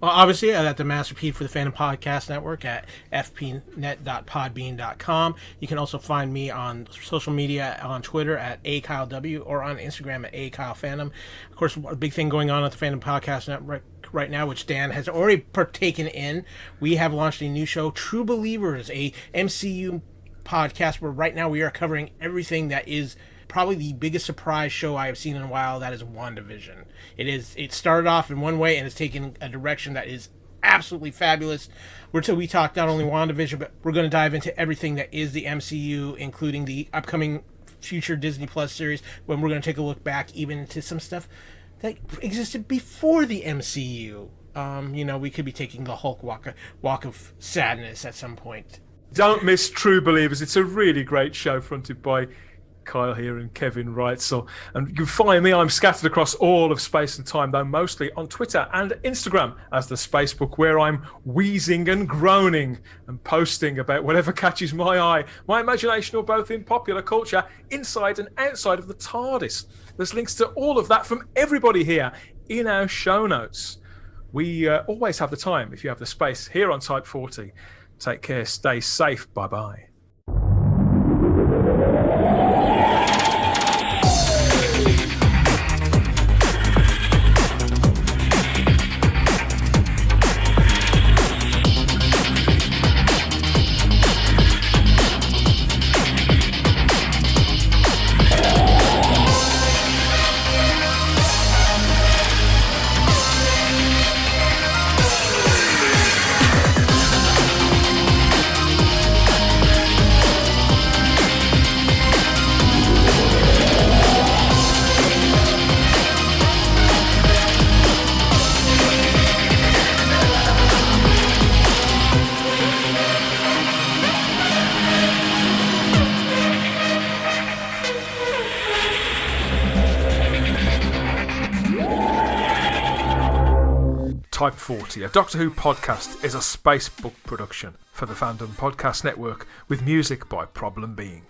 Well, obviously, I'm at the Master Feed for the Fandom Podcast Network at fpnet.podbean.com. You can also find me on social media on Twitter at AKyleW or on Instagram at AKyleFandom. Of course, a big thing going on at the Fandom Podcast Network right now, which Dan has already partaken in. We have launched a new show, True Believers, a MCU podcast where right now we are covering everything that is probably the biggest surprise show I have seen in a while. That is WandaVision. It started off in one way and it's taken a direction that is absolutely fabulous. We talk not only WandaVision, but we're going to dive into everything that is the MCU, including the upcoming future Disney Plus series, when we're going to take a look back even into some stuff that existed before the MCU. We could be taking the Hulk walk of sadness at some point. Don't miss True Believers. It's a really great show fronted by Kyle here and Kevin Reitzel. And you can find me, I'm scattered across all of space and time, though mostly on Twitter and Instagram as the Spacebook, where I'm wheezing and groaning and posting about whatever catches my eye, my imagination, or both in popular culture, inside and outside of the TARDIS. There's links to all of that from everybody here in our show notes. We always have the time if you have the space here on Type 40. Take care, stay safe, bye-bye. Type 40, a Doctor Who podcast, is a Spacebook production for the Fandom Podcast Network with music by Problem Being.